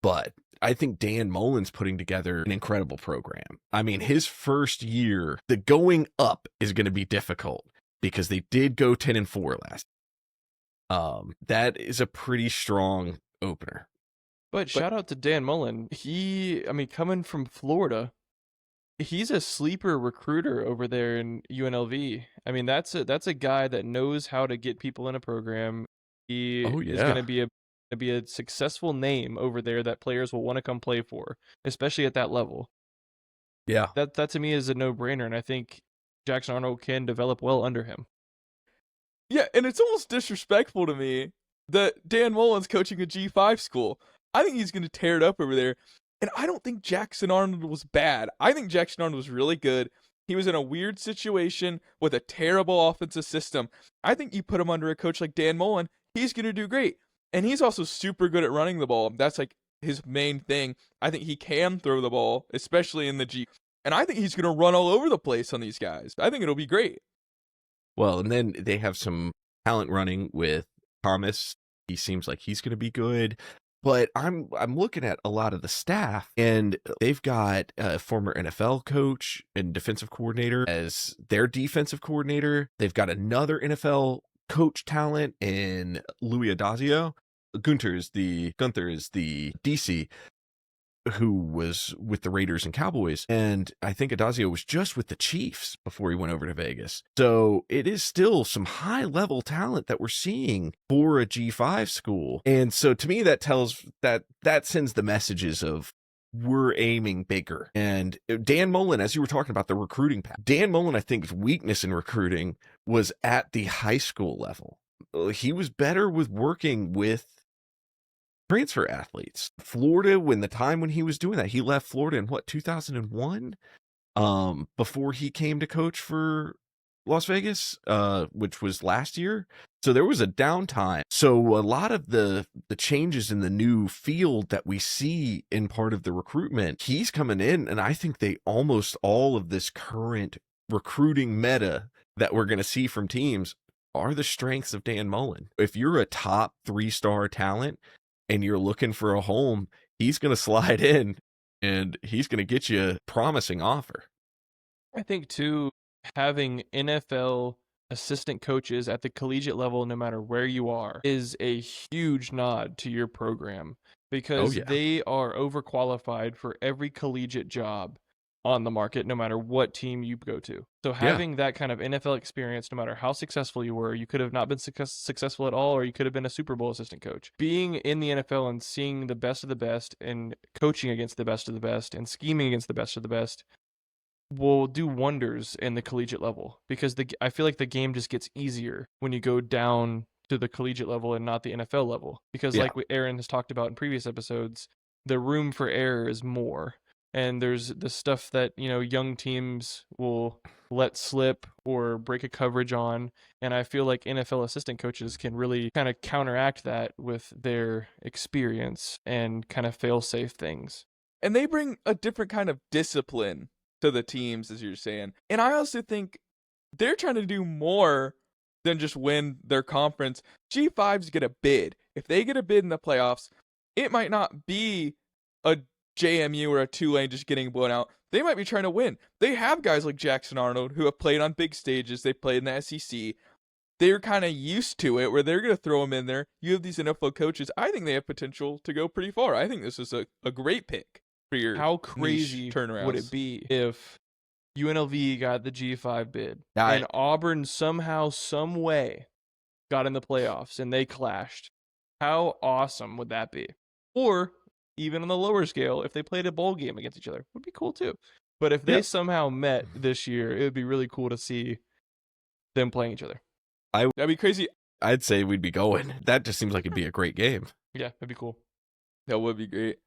But I think Dan Mullen's putting together an incredible program. I mean, his first year, the going up is going to be difficult, because they did go 10-4 last. That is a pretty strong opener. But shout out to Dan Mullen. Coming from Florida, he's a sleeper recruiter over there in UNLV. I mean, that's a guy that knows how to get people in a program. He is going to be a successful name over there that players will want to come play for, especially at that level. Yeah. That to me is a no-brainer, and I think Jackson Arnold can develop well under him. Yeah, and it's almost disrespectful to me that Dan Mullen's coaching a G5 school. I think he's going to tear it up over there. And I don't think Jackson Arnold was bad. I think Jackson Arnold was really good. He was in a weird situation with a terrible offensive system. I think you put him under a coach like Dan Mullen, he's going to do great. And he's also super good at running the ball. That's like his main thing. I think he can throw the ball, especially in the G. And I think he's going to run all over the place on these guys. I think it'll be great. Well, and then they have some talent running with Thomas. He seems like he's going to be good. But I'm looking at a lot of the staff, and they've got a former NFL coach and defensive coordinator as their defensive coordinator. They've got another NFL coach talent in Louis Adazio. Gunther is the DC, who was with the Raiders and Cowboys. And I think Adazio was just with the Chiefs before he went over to Vegas. So it is still some high level talent that we're seeing for a G5 school. And so to me, that sends the messages of we're aiming bigger. And Dan Mullen, as you were talking about the recruiting path, Dan Mullen, I think, his weakness in recruiting was at the high school level. He was better with working with transfer athletes. Florida, when he was doing that, he left Florida in 2001, before he came to coach for Las Vegas, which was last year. So there was a downtime. So a lot of the changes in the new field that we see in part of the recruitment, he's coming in, and I think almost all of this current recruiting meta that we're going to see from teams are the strengths of Dan Mullen. If you're a top 3-star talent and you're looking for a home, he's going to slide in and he's going to get you a promising offer. I think, too, having NFL assistant coaches at the collegiate level, no matter where you are, is a huge nod to your program, because they are overqualified for every collegiate job on the market, no matter what team you go to. So having that kind of NFL experience, no matter how successful you were, you could have not been successful at all, or you could have been a Super Bowl assistant coach. Being in the NFL and seeing the best of the best and coaching against the best of the best and scheming against the best of the best will do wonders in the collegiate level, because I feel like the game just gets easier when you go down to the collegiate level and not the NFL level, because like Aaron has talked about in previous episodes, the room for error is more. And there's the stuff that, young teams will let slip or break a coverage on. And I feel like NFL assistant coaches can really kind of counteract that with their experience and kind of fail-safe things. And they bring a different kind of discipline to the teams, as you're saying. And I also think they're trying to do more than just win their conference. G5s get a bid. If they get a bid in the playoffs, it might not be a JMU or a Tulane just getting blown out. They might be trying to win. They have guys like Jackson Arnold who have played on big stages. They played in the SEC. They're kind of used to it, where they're going to throw them in there. You have these NFL coaches. I think they have potential to go pretty far. I think this is a great pick for your How crazy turnaround. would it be if UNLV got the G5 bid, I- and Auburn somehow, some way, got in the playoffs, and they clashed. How awesome would that be? Or even on the lower scale, if they played a bowl game against each other, would be cool too. But if they Yep. somehow met this year, it would be really cool to see them playing each other. That'd be crazy. I'd say we'd be going. That just seems like it'd be a great game. Yeah, that'd be cool. That would be great.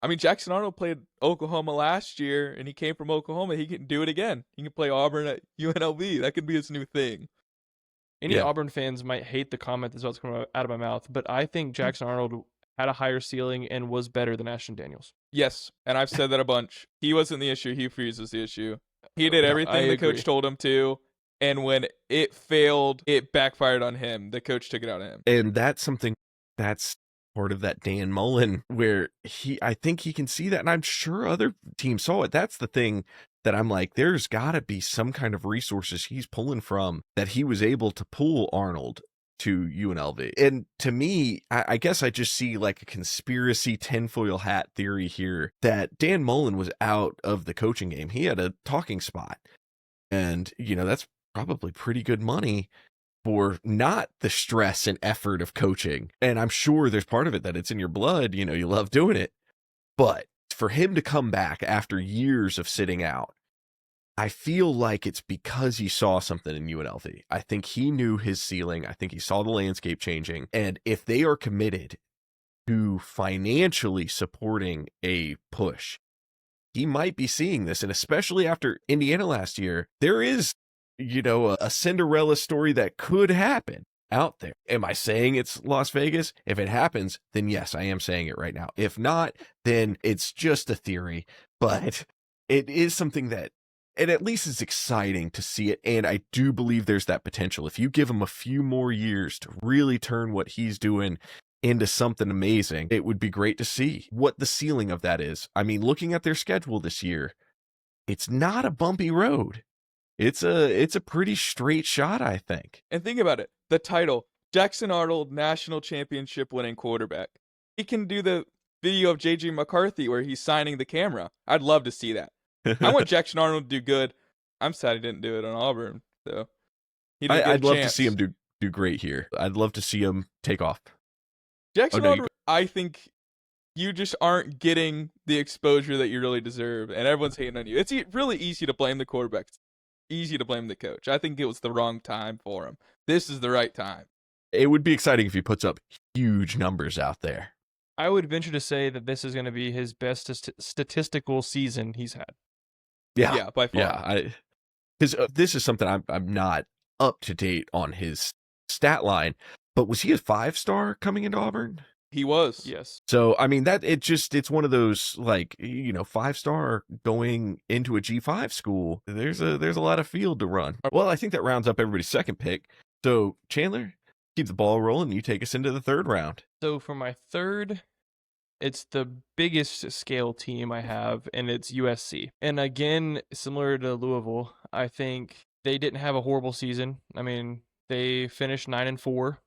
I mean, Jackson Arnold played Oklahoma last year, and he came from Oklahoma. He can do it again. He can play Auburn at UNLV. That could be his new thing. Any Yeah. Auburn fans might hate the comment that's about to come out of my mouth, but I think Jackson Arnold had a higher ceiling and was better than Ashton Daniels. Yes, and I've said that a bunch. He wasn't the issue. Hugh Freeze was the issue. He did No, everything I the agree. coach told him to, and when it failed, it backfired on him. The coach took it out on him. And that's something that's part of that Dan Mullen where I think he can see that. And I'm sure other teams saw it. That's the thing that I'm like, there's got to be some kind of resources he's pulling from that he was able to pull Arnold to UNLV. And to me, I guess I just see like a conspiracy tinfoil hat theory here that Dan Mullen was out of the coaching game. He had a talking spot. And, that's probably pretty good money for not the stress and effort of coaching. And I'm sure there's part of it that it's in your blood, you love doing it. But for him to come back after years of sitting out, I feel like it's because he saw something in UNLV. I think he knew his ceiling. I think he saw the landscape changing. And if they are committed to financially supporting a push, he might be seeing this. And especially after Indiana last year, there is, a Cinderella story that could happen out there. Am I saying it's Las Vegas? If it happens, then yes, I am saying it right now. If not, then it's just a theory. But it is something that it at least is exciting to see it. And I do believe there's that potential. If you give him a few more years to really turn what he's doing into something amazing, it would be great to see what the ceiling of that is. I mean, looking at their schedule this year, it's not a bumpy road. It's a pretty straight shot, I think. And think about it. The title, Jackson Arnold, national championship winning quarterback. He can do the video of J.J. McCarthy where he's signing the camera. I'd love to see that. I want Jackson Arnold to do good. I'm sad he didn't do it on Auburn, though. I'd love to see him do great here. I'd love to see him take off. Jackson Arnold, I think you just aren't getting the exposure that you really deserve, and everyone's hating on you. It's really easy to blame the quarterback. It's easy to blame the coach. I think it was the wrong time for him. This is the right time. It would be exciting if he puts up huge numbers out there. I would venture to say that this is going to be his best statistical season he's had. Yeah, by far. Yeah, because this is something I'm not up to date on his stat line, but was he a 5-star coming into Auburn? He was. Yes. So, I mean, it's one of those, like, 5-star going into a G5 school. There's a lot of field to run. Well, I think that rounds up everybody's second pick. So, Chandler, keep the ball rolling. You take us into the third round. So for my third, it's the biggest scale team I have, and it's USC. And again, similar to Louisville, I think they didn't have a horrible season. I mean, they finished 9-4.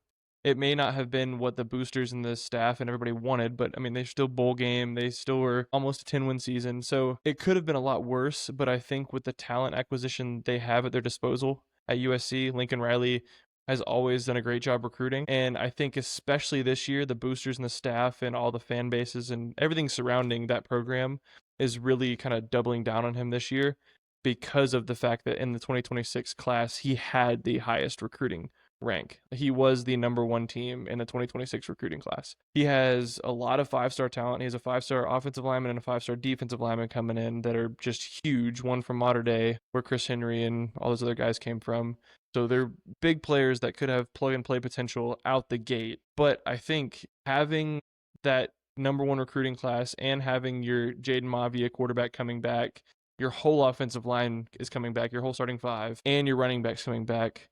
It may not have been what the boosters and the staff and everybody wanted, but I mean, they're still bowl game. They still were almost a 10-win season. So it could have been a lot worse, but I think with the talent acquisition they have at their disposal at USC, Lincoln Riley has always done a great job recruiting. And I think especially this year, the boosters and the staff and all the fan bases and everything surrounding that program is really kind of doubling down on him this year because of the fact that in the 2026 class, he had the highest recruiting rank. He was the number one team in the 2026 recruiting class. He has a lot of 5-star talent. He has a 5-star offensive lineman and a 5-star defensive lineman coming in that are just huge. One from Mater Dei, where Chris Henry and all those other guys came from. So they're big players that could have plug and play potential out the gate. But I think having that number one recruiting class and having your Jaden Mavia quarterback coming back, your whole offensive line is coming back, your whole starting 5, and your running backs coming back.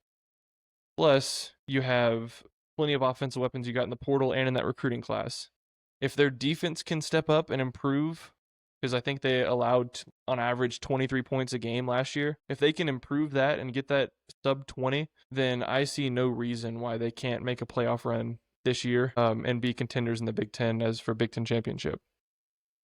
Plus, you have plenty of offensive weapons you got in the portal and in that recruiting class. If their defense can step up and improve, because I think they allowed on average 23 points a game last year, if they can improve that and get that sub 20, then I see no reason why they can't make a playoff run this year and be contenders in the Big Ten as for Big Ten championship.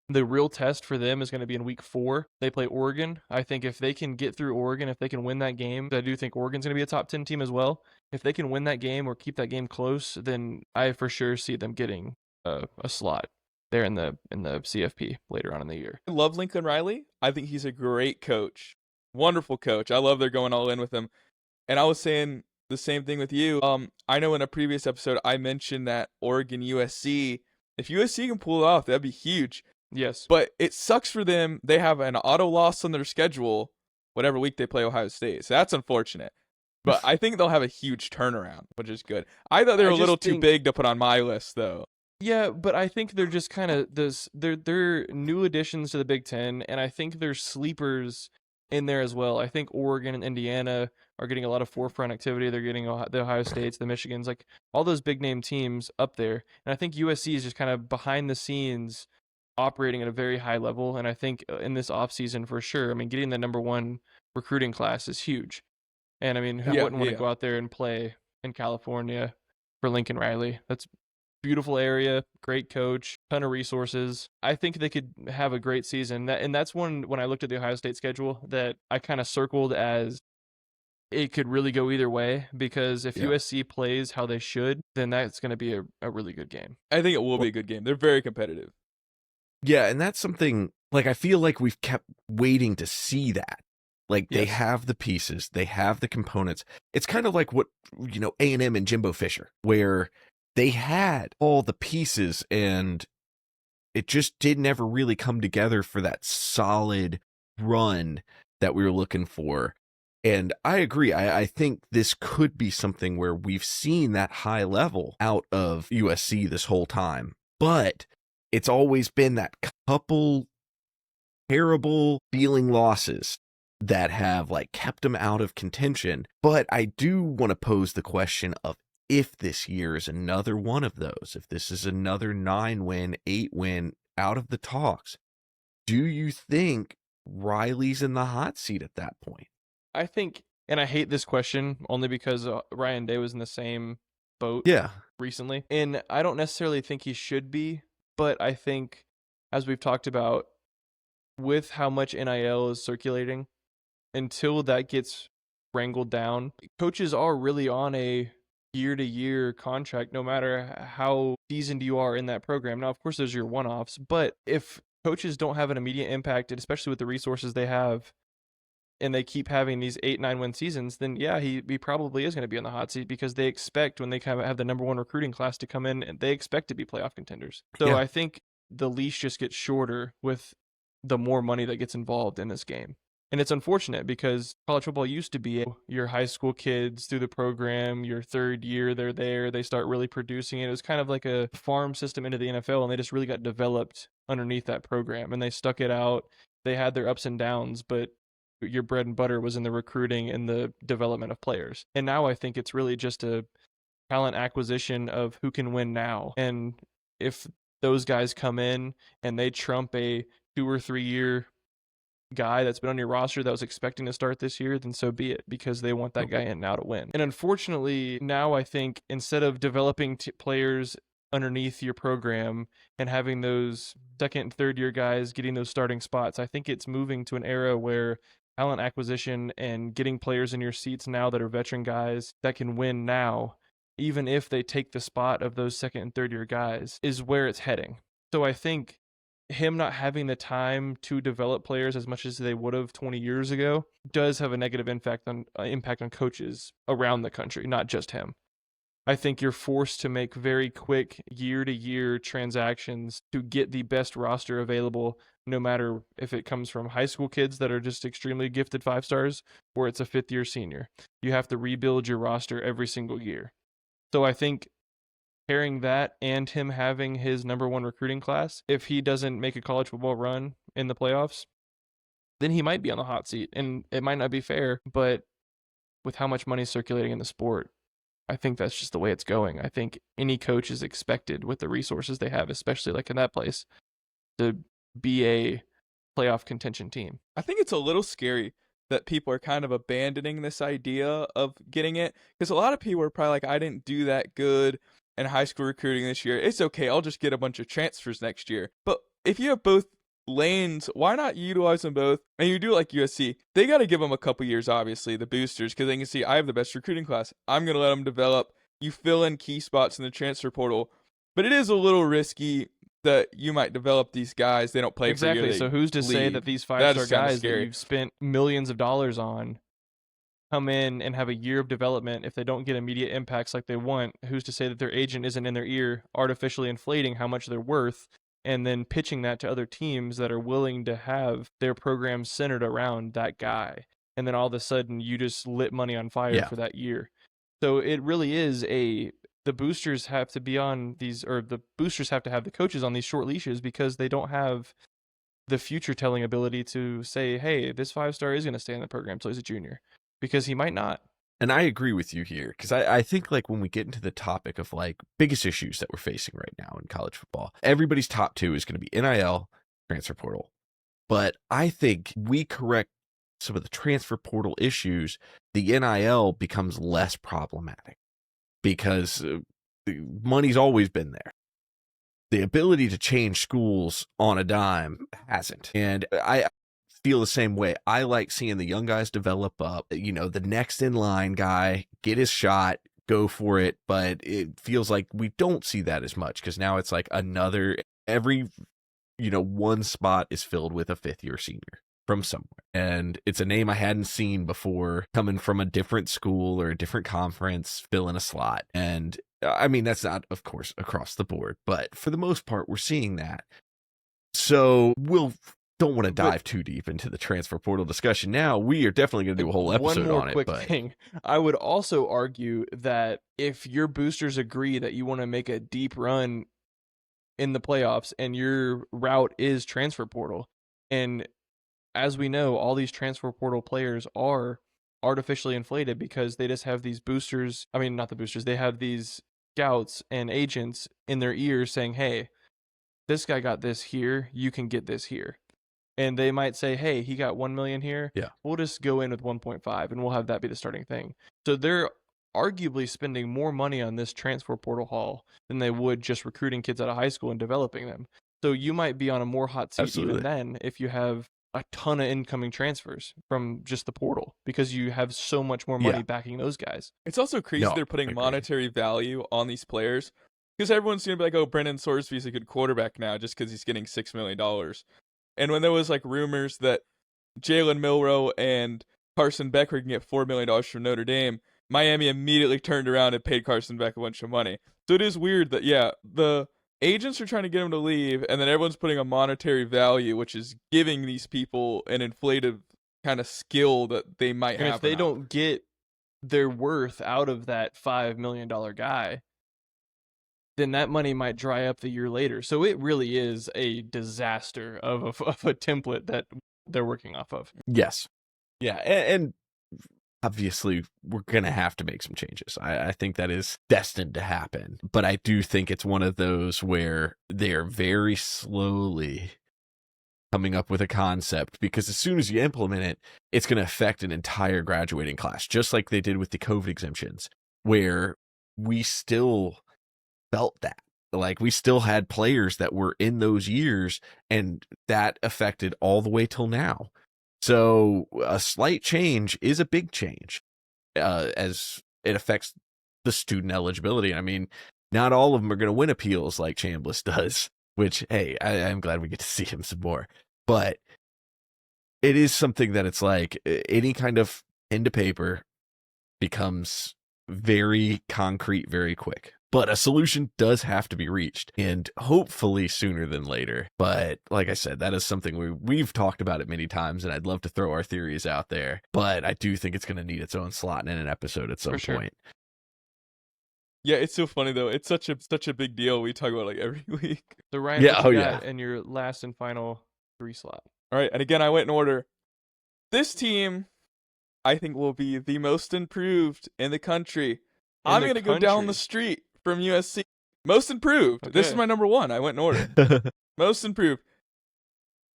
The real test for them is going to be in week 4. They play Oregon. I think if they can get through Oregon, if they can win that game, I do think Oregon's going to be a top 10 team as well. If they can win that game or keep that game close, then I for sure see them getting a slot there in the CFP later on in the year. I love Lincoln Riley. I think he's a great coach. Wonderful coach. I love they're going all in with him. And I was saying the same thing with you. I know in a previous episode I mentioned that Oregon USC, if USC can pull it off, that'd be huge. Yes. But it sucks for them. They have an auto loss on their schedule whatever week they play Ohio State. So that's unfortunate. But I think they'll have a huge turnaround, which is good. I thought they were a little too big to put on my list, though. Yeah, but I think they're just kind of they're new additions to the Big Ten, and I think there's sleepers in there as well. I think Oregon and Indiana are getting a lot of forefront activity. They're getting the Ohio States, the Michigans, like all those big name teams up there. And I think USC is just kind of behind the scenes operating at a very high level. And I think in this offseason for sure, I mean, getting the number 1 recruiting class is huge. And I mean, who wouldn't want to go out there and play in California for Lincoln Riley? That's beautiful area, great coach, ton of resources. I think they could have a great season. And that's one, when I looked at the Ohio State schedule, that I kind of circled as it could really go either way, because if USC plays how they should, then that's going to be a really good game. I think it will be a good game. They're very competitive. Yeah, and that's something, like, I feel like we've kept waiting to see that. Like, they have the pieces, they have the components. It's kind of like what, A&M and Jimbo Fisher, where they had all the pieces and it just didn't ever really come together for that solid run that we were looking for. And I agree. I think this could be something where we've seen that high level out of USC this whole time, but it's always been that couple terrible feeling losses that have kept them out of contention. But I do want to pose the question of, if this year is another one of those, if this is another 9-win, 8-win out of the talks, do you think Riley's in the hot seat at that point? I think, and I hate this question only because Ryan Day was in the same boat recently, and I don't necessarily think he should be, but I think, as we've talked about, with how much NIL is circulating, until that gets wrangled down, coaches are really on a year-to-year contract, no matter how seasoned you are in that program. Now, of course, there's your one-offs, but if coaches don't have an immediate impact, and especially with the resources they have, and they keep having these 8-9-win seasons, then he probably is going to be on the hot seat, because they expect, when they kind of have the number 1 recruiting class to come in, and they expect to be playoff contenders. So I think the leash just gets shorter with the more money that gets involved in this game. And it's unfortunate, because college football used to be your high school kids through the program, your third year they're there, they start really producing it. It was kind of like a farm system into the NFL, and they just really got developed underneath that program, and they stuck it out. They had their ups and downs, but your bread and butter was in the recruiting and the development of players. And now I think it's really just a talent acquisition of who can win now. And if those guys come in and they trump a 2 or 3 year guy that's been on your roster that was expecting to start this year, then so be it, because they want that guy in now to win. And unfortunately, now I think instead of developing players underneath your program and having those second and third year guys getting those starting spots, I think it's moving to an era where talent acquisition and getting players in your seats now that are veteran guys that can win now, even if they take the spot of those second and third year guys, is where it's heading. So I think him not having the time to develop players as much as they would have 20 years ago does have a negative impact on coaches around the country, not just him. I think you're forced to make very quick year-to-year transactions to get the best roster available, no matter if it comes from high school kids that are just extremely gifted 5-stars or it's a fifth-year senior. You have to rebuild your roster every single year. So I think pairing that and him having his number 1 recruiting class, if he doesn't make a college football run in the playoffs, then he might be on the hot seat. And it might not be fair, but with how much money is circulating in the sport, I think that's just the way it's going. I think any coach is expected, with the resources they have, especially like in that place, to be a playoff contention team. I think it's a little scary that people are kind of abandoning this idea of getting it, because a lot of people are probably like, I didn't do that good in high school recruiting this year. It's okay. I'll just get a bunch of transfers next year. But if you have both lanes, why not utilize them both? And you do it like USC. They got to give them a couple years, obviously, the boosters, because they can see I have the best recruiting class. I'm going to let them develop. You fill in key spots in the transfer portal. But it is a little risky that you might develop these guys. They don't play exactly. for you. So who's to say that these 5-star guys that you've spent millions of dollars on come in and have a year of development? If they don't get immediate impacts like they want, who's to say that their agent isn't in their ear artificially inflating how much they're worth and then pitching that to other teams that are willing to have their programs centered around that guy? And then all of a sudden you just lit money on fire for that year. So it really is the boosters have to be on these, or the boosters have to have the coaches on these short leashes, because they don't have the future telling ability to say, hey, this 5-star is going to stay in the program till he's a junior, because he might not. And I agree with you here, because I think like when we get into the topic of like biggest issues that we're facing right now in college football, everybody's top two is going to be NIL, transfer portal. But I think we correct some of the transfer portal issues, the NIL becomes less problematic, because money's always been there. The ability to change schools on a dime hasn't. And I feel the same way. I like seeing the young guys develop up, the next in line guy, get his shot, go for it. But it feels like we don't see that as much, because now it's like every one spot is filled with a 5th-year senior from somewhere. And it's a name I hadn't seen before, coming from a different school or a different conference, filling a slot. And I mean, that's not, of course, across the board, but for the most part, we're seeing that. So don't want to dive too deep into the transfer portal discussion now. We are definitely going to do a whole episode on it. One more quick thing. I would also argue that if your boosters agree that you want to make a deep run in the playoffs and your route is transfer portal, and as we know, all these transfer portal players are artificially inflated because they just have these boosters. I mean, not the boosters. They have these scouts and agents in their ears saying, hey, this guy got this here. You can get this here. And they might say, hey, he got 1 million here. Yeah. We'll just go in with 1.5 and we'll have that be the starting thing. So they're arguably spending more money on this transfer portal haul than they would just recruiting kids out of high school and developing them. So you might be on a more hot seat even then if you have a ton of incoming transfers from just the portal, because you have so much more money backing those guys. It's also crazy they're putting monetary value on these players, because everyone's going to be like, oh, Brendan Sorsby's a good quarterback now just because he's getting $6 million. And when there was like rumors that Jalen Milroe and Carson Beck were going to get $4 million from Notre Dame, Miami immediately turned around and paid Carson Beck a bunch of money. So it is weird that, the agents are trying to get him to leave, and then everyone's putting a monetary value, which is giving these people an inflated kind of skill that they might have. And if they don't get their worth out of that $5 million guy, then that money might dry up the year later. So it really is a disaster of a template that they're working off of. Yes. Yeah. And obviously, we're going to have to make some changes. I think that is destined to happen. But I do think it's one of those where they're very slowly coming up with a concept, because as soon as you implement it, it's going to affect an entire graduating class, just like they did with the COVID exemptions, where we still felt that. Like, we still had players that were in those years, and that affected all the way till now. So a slight change is a big change, as it affects the student eligibility. I mean, not all of them are going to win appeals like Chambliss does, which, hey, I'm glad we get to see him some more. But it is something that it's like any kind of pen to paper becomes very concrete very quick. But a solution does have to be reached, and hopefully sooner than later. But like I said, that is something we've talked about it many times, and I'd love to throw our theories out there. But I do think it's going to need its own slot in an episode at some point. Yeah, it's so funny though. It's such a big deal. We talk about it like every week. So Ryan, what you got in your last and final 3 slot? All right, and again, I went in order. This team, I think, will be the most improved in the country. I'm going to go down the street from USC. Most improved. Okay. This is my number 1. I went in order. Most improved.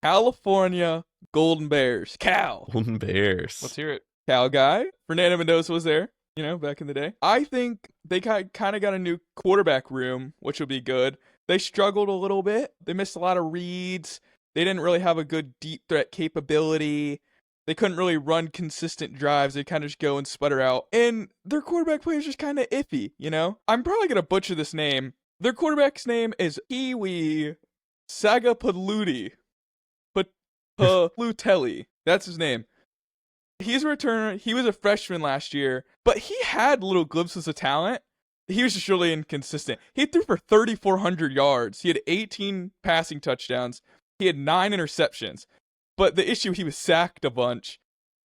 California Golden Bears. Cal. Golden Bears. Let's hear it. Cal guy. Fernando Mendoza was there, back in the day. I think they kind of got a new quarterback room, which will be good. they struggled a little bit. They missed a lot of reads. They didn't really have a good deep threat capability. They couldn't really run consistent drives. They kind of just go and sputter out. And their quarterback play is just kind of iffy, you know? I'm probably going to butcher this name. Their quarterback's name is Kiwi Sagapaludi. Palutelli. That's his name. He's a returner. He was a freshman last year, but he had little glimpses of talent. He was just really inconsistent. He threw for 3,400 yards. He had 18 passing touchdowns. He had 9 interceptions. But the issue, he was sacked a bunch.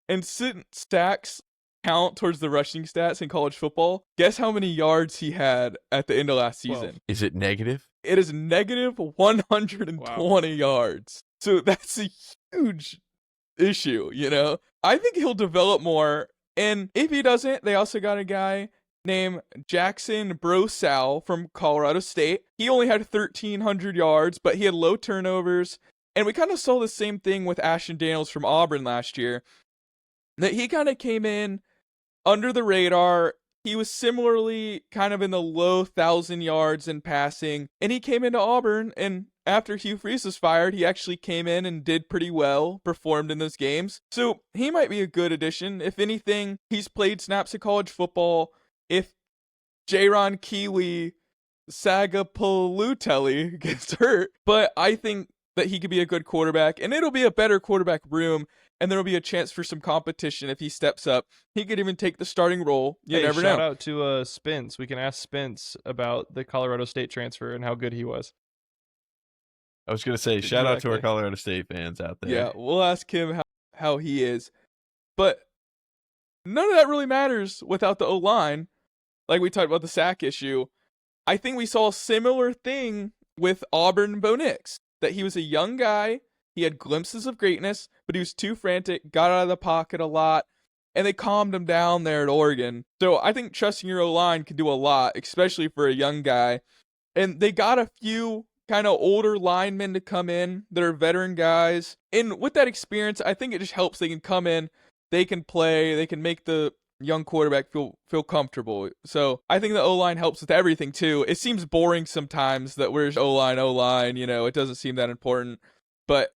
And since sacks count towards the rushing stats in college football, guess how many yards he had at the end of last season? 12. Is it negative? It is negative 120 yards. So that's a huge issue, you know? I think he'll develop more. And if he doesn't, they also got a guy named Jackson Brosal from Colorado State. He only had 1,300 yards, but he had low turnovers. And we kind of saw the same thing with Ashton Daniels from Auburn last year. That he kind of came in under the radar. He was similarly kind of in the low 1,000 yards in passing. And he came into Auburn, and after Hugh Freeze was fired, he actually came in and did pretty well, performed in those games. So he might be a good addition. If anything, he's played snaps of college football. If Jaron Kiwi Sagapaluteli gets hurt, but I think that he could be a good quarterback, and it'll be a better quarterback room, and there'll be a chance for some competition if he steps up. He could even take the starting role. You never know. Shout out to Spence. We can ask Spence about the Colorado State transfer and how good he was. I was going to say, shout out to our Colorado State fans out there. Yeah, we'll ask him how he is. But none of that really matters without the O-line. Like we talked about the sack issue. I think we saw a similar thing with Auburn Bo Nix. That he was a young guy, he had glimpses of greatness, but he was too frantic, got out of the pocket a lot, and they calmed him down there at Oregon. So I think trusting your O-line can do a lot, especially for a young guy. And they got a few kind of older linemen to come in that are veteran guys. And with that experience, I think it just helps. They can come in, they can play, they can make the young quarterback feel comfortable. So I think the O-line helps with everything too. It seems boring sometimes that we're O-line, you know, it doesn't seem that important, but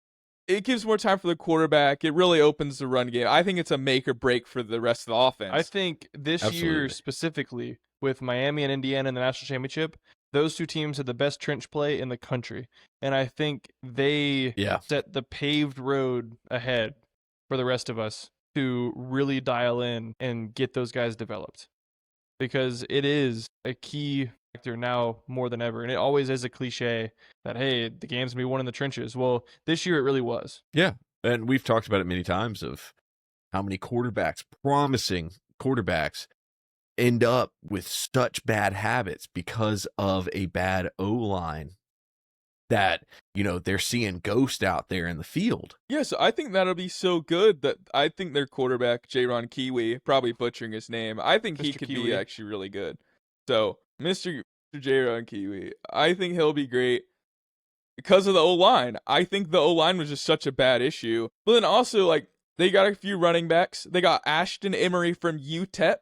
it gives more time for the quarterback. It really opens the run game. I think it's a make or break for the rest of the offense. I think this year specifically with Miami and Indiana in the national championship, those two teams had the best trench play in the country. And I think they set the paved road ahead for the rest of us to really dial in and get those guys developed, because it is a key factor now more than ever. And it always is a cliche that, hey, the game's gonna be won in the trenches. Well, this year it really was. Yeah. And we've talked about it many times of how many promising quarterbacks end up with such bad habits because of a bad O-line that, you know, they're seeing ghosts out there in the field. Yes, I think that'll be so good that I think their quarterback, Jaron Kiwi, probably butchering his name, I think he could be actually really good. So, Mr. Jaron Kiwi, I think he'll be great because of the O-line. I think the O-line was just such a bad issue. But then also, like, they got a few running backs. They got Ashton Emery from UTEP.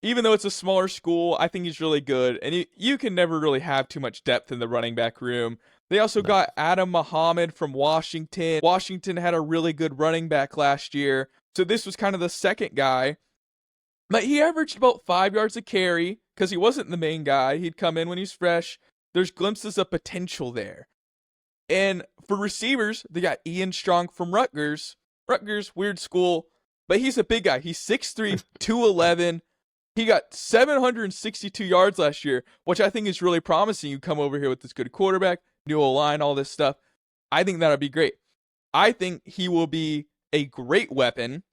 Even though it's a smaller school, I think he's really good. And you can never really have too much depth in the running back room. They also got Adam Muhammad from Washington. Washington had a really good running back last year. So this was kind of the second guy. But he averaged about 5 yards a carry because he wasn't the main guy. He'd come in when he's fresh. There's glimpses of potential there. And for receivers, they got Ian Strong from Rutgers. Rutgers, weird school, but he's a big guy. He's 6'3", 211. He got 762 yards last year, which I think is really promising. You come over here with this good quarterback, new O-line, all this stuff. I think that'll be great. I think he will be a great weapon,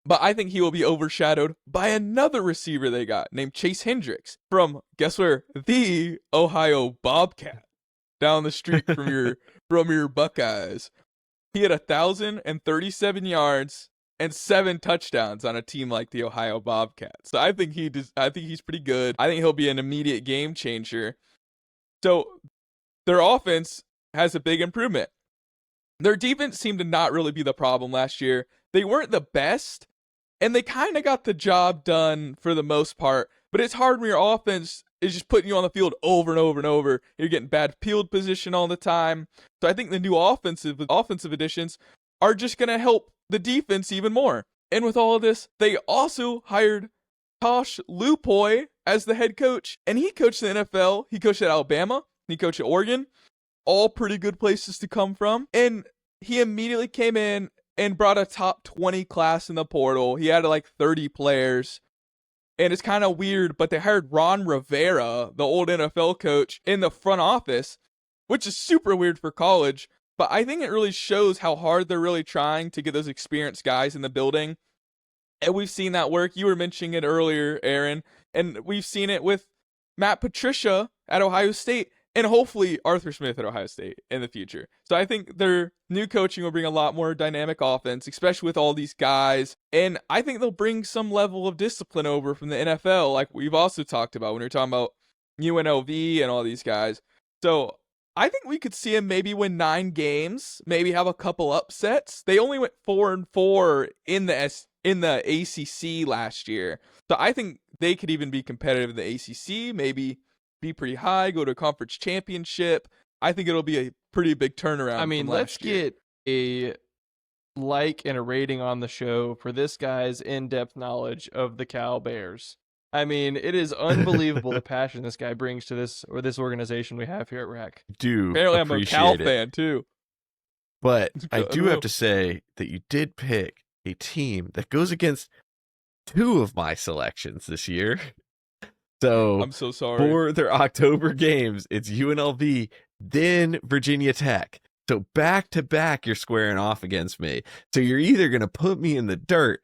but I think he will be overshadowed by another receiver they got named Chase Hendricks from, guess where? The Ohio Bobcat down the street from your Buckeyes. He had 1,037 yards and 7 touchdowns on a team like the Ohio Bobcats. So I think he's pretty good. I think he'll be an immediate game changer. So their offense has a big improvement. Their defense seemed to not really be the problem last year. They weren't the best, and they kind of got the job done for the most part. But it's hard when your offense is just putting you on the field over and over and over. You're getting bad field position all the time. So I think the new offensive additions are just going to help the defense even more. And with all of this, they also hired Tosh Lupoy as the head coach, and he coached the NFL. He coached at Alabama. He coached at Oregon. All pretty good places to come from. And he immediately came in and brought a top 20 class in the portal. He had like 30 players. And it's kind of weird, but they hired Ron Rivera, the old NFL coach, in the front office, which is super weird for college. But I think it really shows how hard they're really trying to get those experienced guys in the building. And we've seen that work. You were mentioning it earlier, Aaron. And we've seen it with Matt Patricia at Ohio State, and hopefully Arthur Smith at Ohio State in the future. So I think their new coaching will bring a lot more dynamic offense, especially with all these guys. And I think they'll bring some level of discipline over from the NFL, like we've also talked about when you're talking about UNLV and all these guys. So I think we could see him maybe win 9 games, maybe have a couple upsets. They only went 4-4 in the ACC last year. So I think they could even be competitive in the ACC, maybe be pretty high, go to a conference championship. I think it'll be a pretty big turnaround. I mean, let's get a like and a rating on the show for this guy's in-depth knowledge of the Cal Bears. I mean, it is unbelievable the passion this guy brings to this organization we have here at RAC. Apparently I'm a Cal fan too. But I do have to say that you did pick a team that goes against 2 of my selections this year. So I'm so sorry. For their October games, it's UNLV, then Virginia Tech. So back to back, you're squaring off against me. So you're either going to put me in the dirt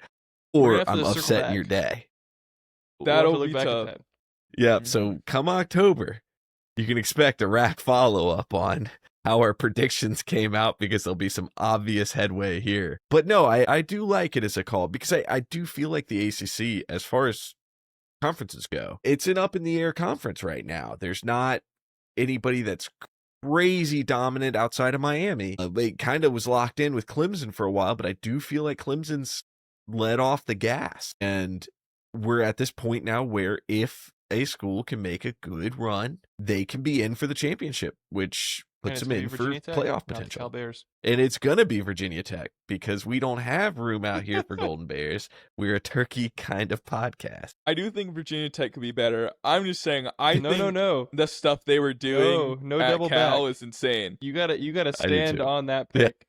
or I'm upsetting your day. That'll be tough. Yep. So come October, you can expect a RAC follow-up on how our predictions came out, because there'll be some obvious headway here. But no, I do like it as a call, because I do feel like the ACC, as far as conferences go, it's an up-in-the-air conference right now. There's not anybody that's crazy dominant outside of Miami. They kind of was locked in with Clemson for a while, but I do feel like Clemson's let off the gas. And we're at this point now where if a school can make a good run, they can be in for the championship, which puts them in for playoff potential. Cal Bears. And it's going to be Virginia Tech, because we don't have room out here for Golden Bears. We're a turkey kind of podcast. I do think Virginia Tech could be better. I'm just saying, no. The stuff they were doing no at double Cal back. is insane. You gotta stand on that pick. Yeah.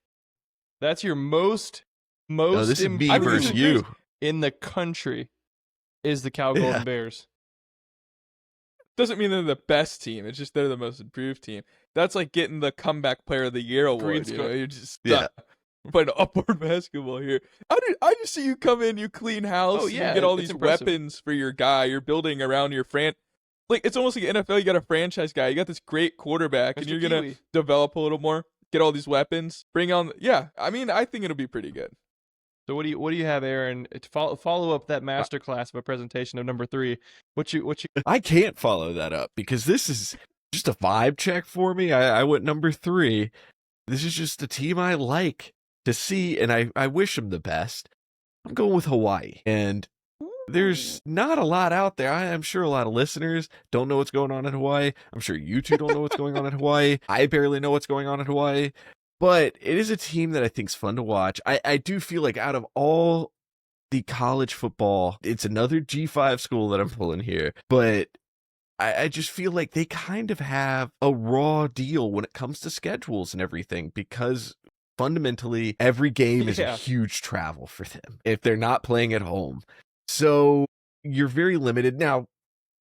That's your most this is me versus you in the country is the Cal Golden Bears. Doesn't mean they're the best team. It's just they're the most improved team. That's like getting the comeback player of the year award. You're just playing upward basketball here. I just see you come in, you clean house, you get all these weapons for your guy. You're building around your like it's almost like NFL. You got a franchise guy. You got this great quarterback, and you're gonna develop a little more. Get all these weapons. Bring on. I mean, I think it'll be pretty good. So what do you have, Aaron, to follow up that masterclass of a presentation of number 3? What you? I can't follow that up, because this is just a vibe check for me. I went number 3. This is just a team I like to see, and I wish them the best. I'm going with Hawaii, and there's not a lot out there. I'm sure a lot of listeners don't know what's going on in Hawaii. I'm sure you two don't know what's going on in Hawaii. I barely know what's going on in Hawaii. But it is a team that I think is fun to watch. I do feel like out of all the college football, it's another G5 school that I'm pulling here. But I just feel like they kind of have a raw deal when it comes to schedules and everything, because fundamentally every game is a huge travel for them if they're not playing at home. So you're very limited. Now,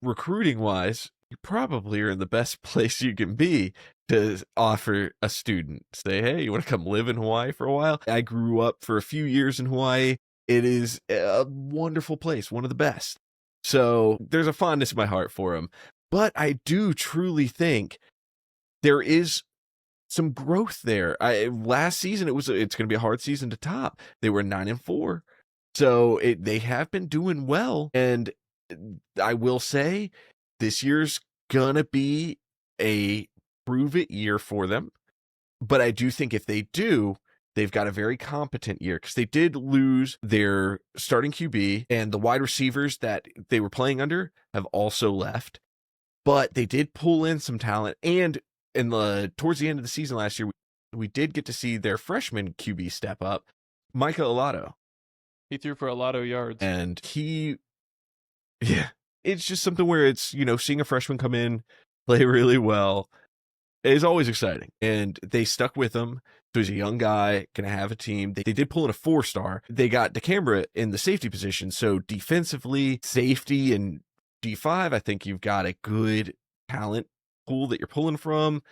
recruiting-wise, you probably are in the best place you can be to offer a student. Say, hey, you want to come live in Hawaii for a while? I grew up for a few years in Hawaii. It is a wonderful place, one of the best. So there's a fondness in my heart for them. But I do truly think there is some growth there. Last season, it's going to be a hard season to top. They were 9-4. So they have been doing well. And I will say, this year's gonna be a prove-it year for them. But I do think if they do, they've got a very competent year, because they did lose their starting QB, and the wide receivers that they were playing under have also left. but they did pull in some talent. And towards the end of the season last year, we did get to see their freshman QB step up, Micah Alotto. He threw for a lot of yards. And it's just something where it's, seeing a freshman come in, play really well is always exciting. And they stuck with him. So he's a young guy, going to have a team. They did pull in a 4-star. They got DeCambra in the safety position. So defensively, safety, and G5, I think you've got a good talent pool that you're pulling from.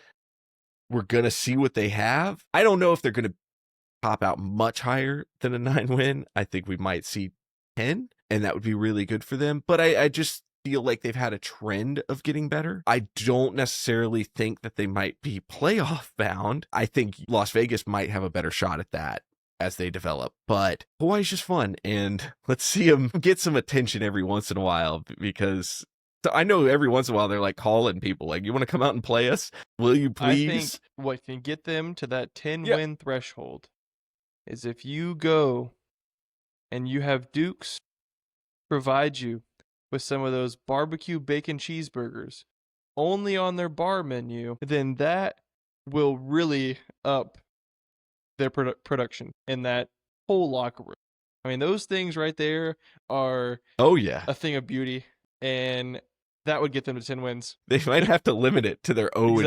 We're going to see what they have. I don't know if they're going to pop out much higher than a 9-win. I think we might see 10, and that would be really good for them. But I just feel like they've had a trend of getting better. I don't necessarily think that they might be playoff bound. I think Las Vegas might have a better shot at that as they develop. But Hawaii's just fun, and let's see them get some attention every once in a while, because I know every once in a while they're like calling people like, you want to come out and play us? Will you please? I think what can get them to that 10-win threshold is if you go and you have Duke's provide you with some of those barbecue bacon cheeseburgers only on their bar menu, then that will really up their production in that whole locker room. I mean, those things right there are a thing of beauty, and that would get them to 10 wins. They might have to limit it to their O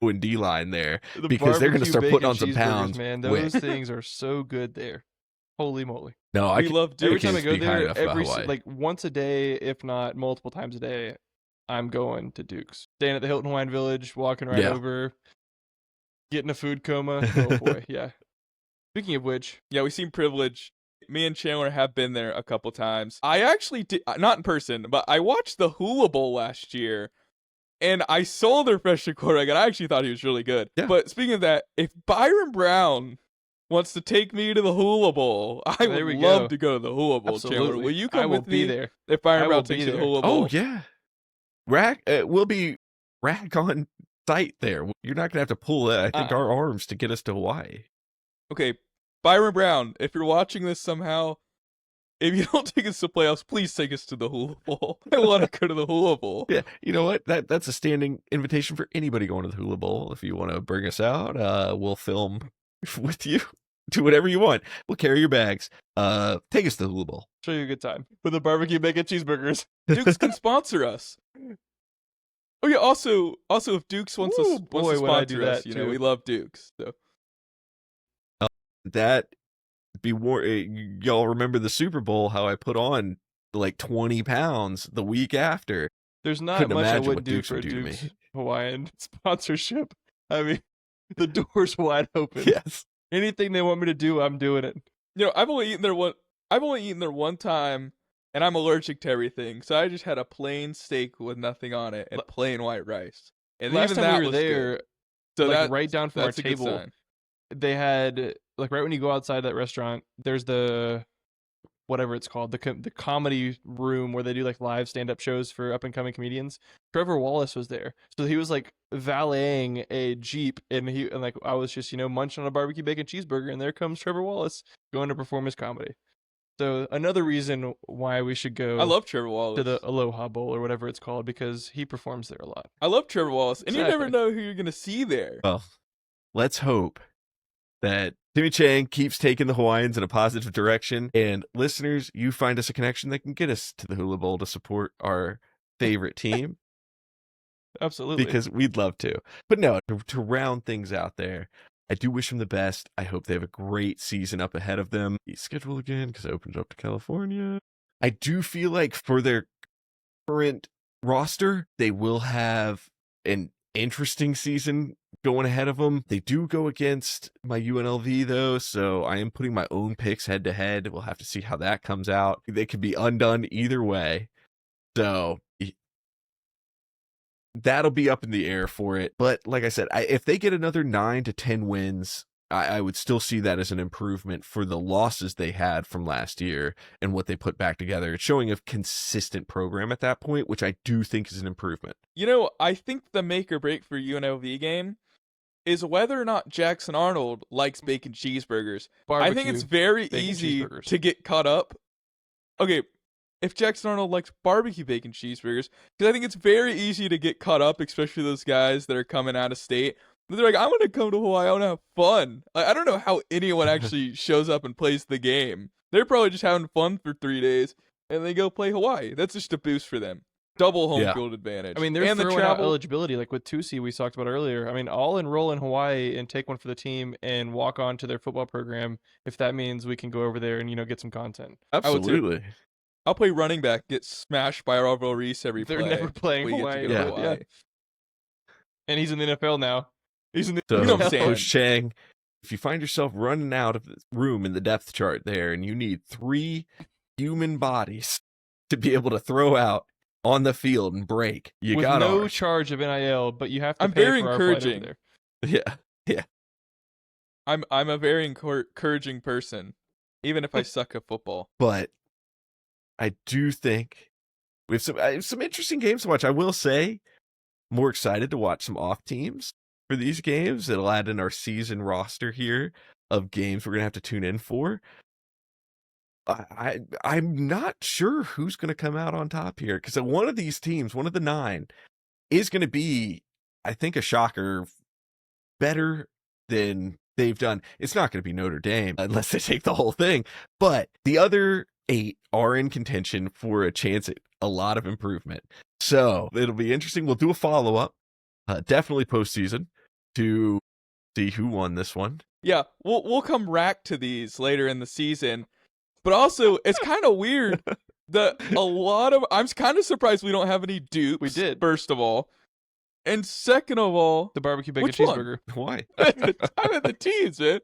and D line there, because they're going to start putting on some pounds. Man, those things are so good there. Holy moly! No, I love Duke. Every time I go there, like once a day, if not multiple times a day, I'm going to Duke's. Staying at the Hilton Hawaiian Village, walking right over, getting a food coma. Oh boy, yeah. Speaking of which, we seem privileged. Me and Chandler have been there a couple times. I actually did, not in person, but I watched the Hula Bowl last year, and I saw their freshman quarterback, and I actually thought he was really good. Yeah. But speaking of that, if Byron Brown wants to take me to the Hula Bowl, I would love to go to the Hula Bowl. Absolutely. Chandler, will you come with me there if Byron Brown takes you to the Hula Bowl? Oh yeah, we'll be rack on site there. You're not gonna have to pull I think our arms to get us to Hawaii. Okay, Byron Brown, if you're watching this somehow, if you don't take us to playoffs, please take us to the Hula Bowl. I want to go to the Hula Bowl. Yeah, you know what? That's a standing invitation for anybody going to the Hula Bowl. If you want to bring us out, we'll film with you. Do whatever you want. We'll carry your bags. Take us to the Hula Bowl. Show you a good time with the barbecue bacon cheeseburgers. Dukes can sponsor us. Oh yeah. Also, if Dukes wants to sponsor us, we love Dukes. So that be more. Y'all remember the Super Bowl? How I put on like 20 pounds the week after. There's not much I wouldn't do for a Dukes Hawaiian sponsorship. I mean, the door's wide open. Yes. Anything they want me to do, I'm doing it. I've only eaten there one time, and I'm allergic to everything. So I just had a plain steak with nothing on it and plain white rice. And last even time that we were there, good. So like right down from our table, they had like right when you go outside that restaurant, there's the whatever it's called, the comedy room where they do like live stand-up shows for up-and-coming comedians. Trevor Wallace was there, so he was like valeting a Jeep, and like I was just munching on a barbecue bacon cheeseburger, and there comes Trevor Wallace going to perform his comedy. So another reason why we should go. I love Trevor Wallace to the Aloha Bowl or whatever it's called, because he performs there a lot. I love Trevor Wallace, and you never know who you're gonna see there. Well, let's hope that Timmy Chang keeps taking the Hawaiians in a positive direction, and listeners, you find us a connection that can get us to the Hula Bowl to support our favorite team. Absolutely. Because we'd love to. But no, to round things out there, I do wish them the best. I hope they have a great season up ahead of them. Schedule again, because it opens up to California. I do feel like for their current roster, they will have an interesting season going ahead of them. They do go against my UNLV though, so I am putting my own picks head to head. We'll have to see how that comes out. They could be undone either way, so that'll be up in the air for it. But like I said, if they get another 9 to 10 wins, I would still see that as an improvement for the losses they had from last year and what they put back together. It's showing a consistent program at that point, which I do think is an improvement. I think the make or break for UNLV game is whether or not Jackson Arnold likes bacon cheeseburgers. I think it's very easy to get caught up. Okay, if Jackson Arnold likes barbecue bacon cheeseburgers, because I think it's very easy to get caught up, especially those guys that are coming out of state. They're like, I'm gonna come to Hawaii, I want to have fun. I don't know how anyone actually shows up and plays the game. They're probably just having fun for 3 days, and they go play Hawaii. That's just a boost for them. Double home field advantage. I mean, they're throwing out eligibility, like with Tusi we talked about earlier. I mean, I'll enroll in Hawaii and take one for the team and walk on to their football program if that means we can go over there and, get some content. Absolutely. I'll play running back, get smashed by Arvil Reese every play. They're never playing Hawaii. Yeah. And he's in the NFL now. He's in the So, you know what I'm saying? Coach Chang, if you find yourself running out of the room in the depth chart there and you need 3 human bodies to be able to throw out on the field and break, you with got no ours. charge of NIL, but you have to I'm pay very for our flight over encouraging. there. Yeah. I'm a very encouraging person, even if I suck at football. But I do think we have some interesting games to watch. I will say, more excited to watch some off teams for these games. It'll add in our season roster here of games we're gonna have to tune in for. I'm not sure who's going to come out on top here, because one of these teams, one of the 9, is going to be, I think, a shocker, better than they've done. It's not going to be Notre Dame unless they take the whole thing, but the other 8 are in contention for a chance at a lot of improvement. So it'll be interesting. We'll do a follow-up, definitely postseason, to see who won this one. Yeah, we'll come back to these later in the season. But also, it's kind of weird that I'm kind of surprised we don't have any dupes. We did. First of all. And second of all, The barbecue bacon Which one? cheeseburger. Why? I'm at the teams, man.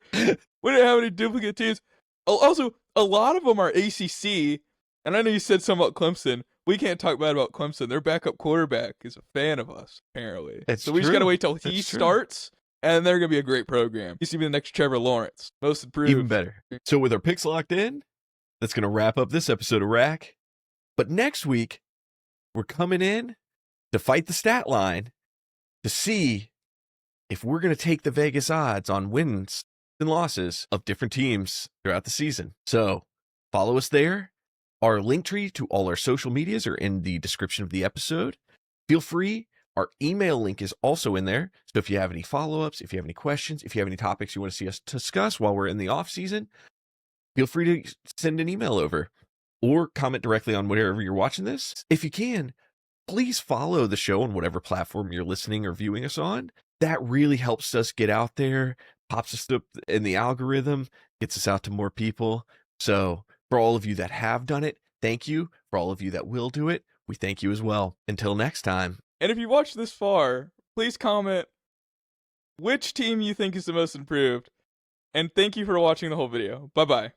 We didn't have any duplicate teams. Also, a lot of them are ACC. And I know you said something about Clemson. We can't talk bad about Clemson. Their backup quarterback is a fan of us, apparently. It's so we just true. got to wait till he It's true. starts. And they're going to be a great program. He's going to be the next Trevor Lawrence. Most improved. Even better. So with our picks locked in, that's going to wrap up this episode of Rack. But next week, we're coming in to fight the stat line to see if we're going to take the Vegas odds on wins and losses of different teams throughout the season. So follow us there. Our link tree to all our social medias are in the description of the episode. Feel free. Our email link is also in there. So if you have any follow-ups, if you have any questions, if you have any topics you want to see us discuss while we're in the off season, feel free to send an email over or comment directly on wherever you're watching this. If you can, please follow the show on whatever platform you're listening or viewing us on. That really helps us get out there, pops us up in the algorithm, gets us out to more people. So for all of you that have done it, thank you. For all of you that will do it, we thank you as well. Until next time. And if you watched this far, please comment which team you think is the most improved. And thank you for watching the whole video. Bye-bye.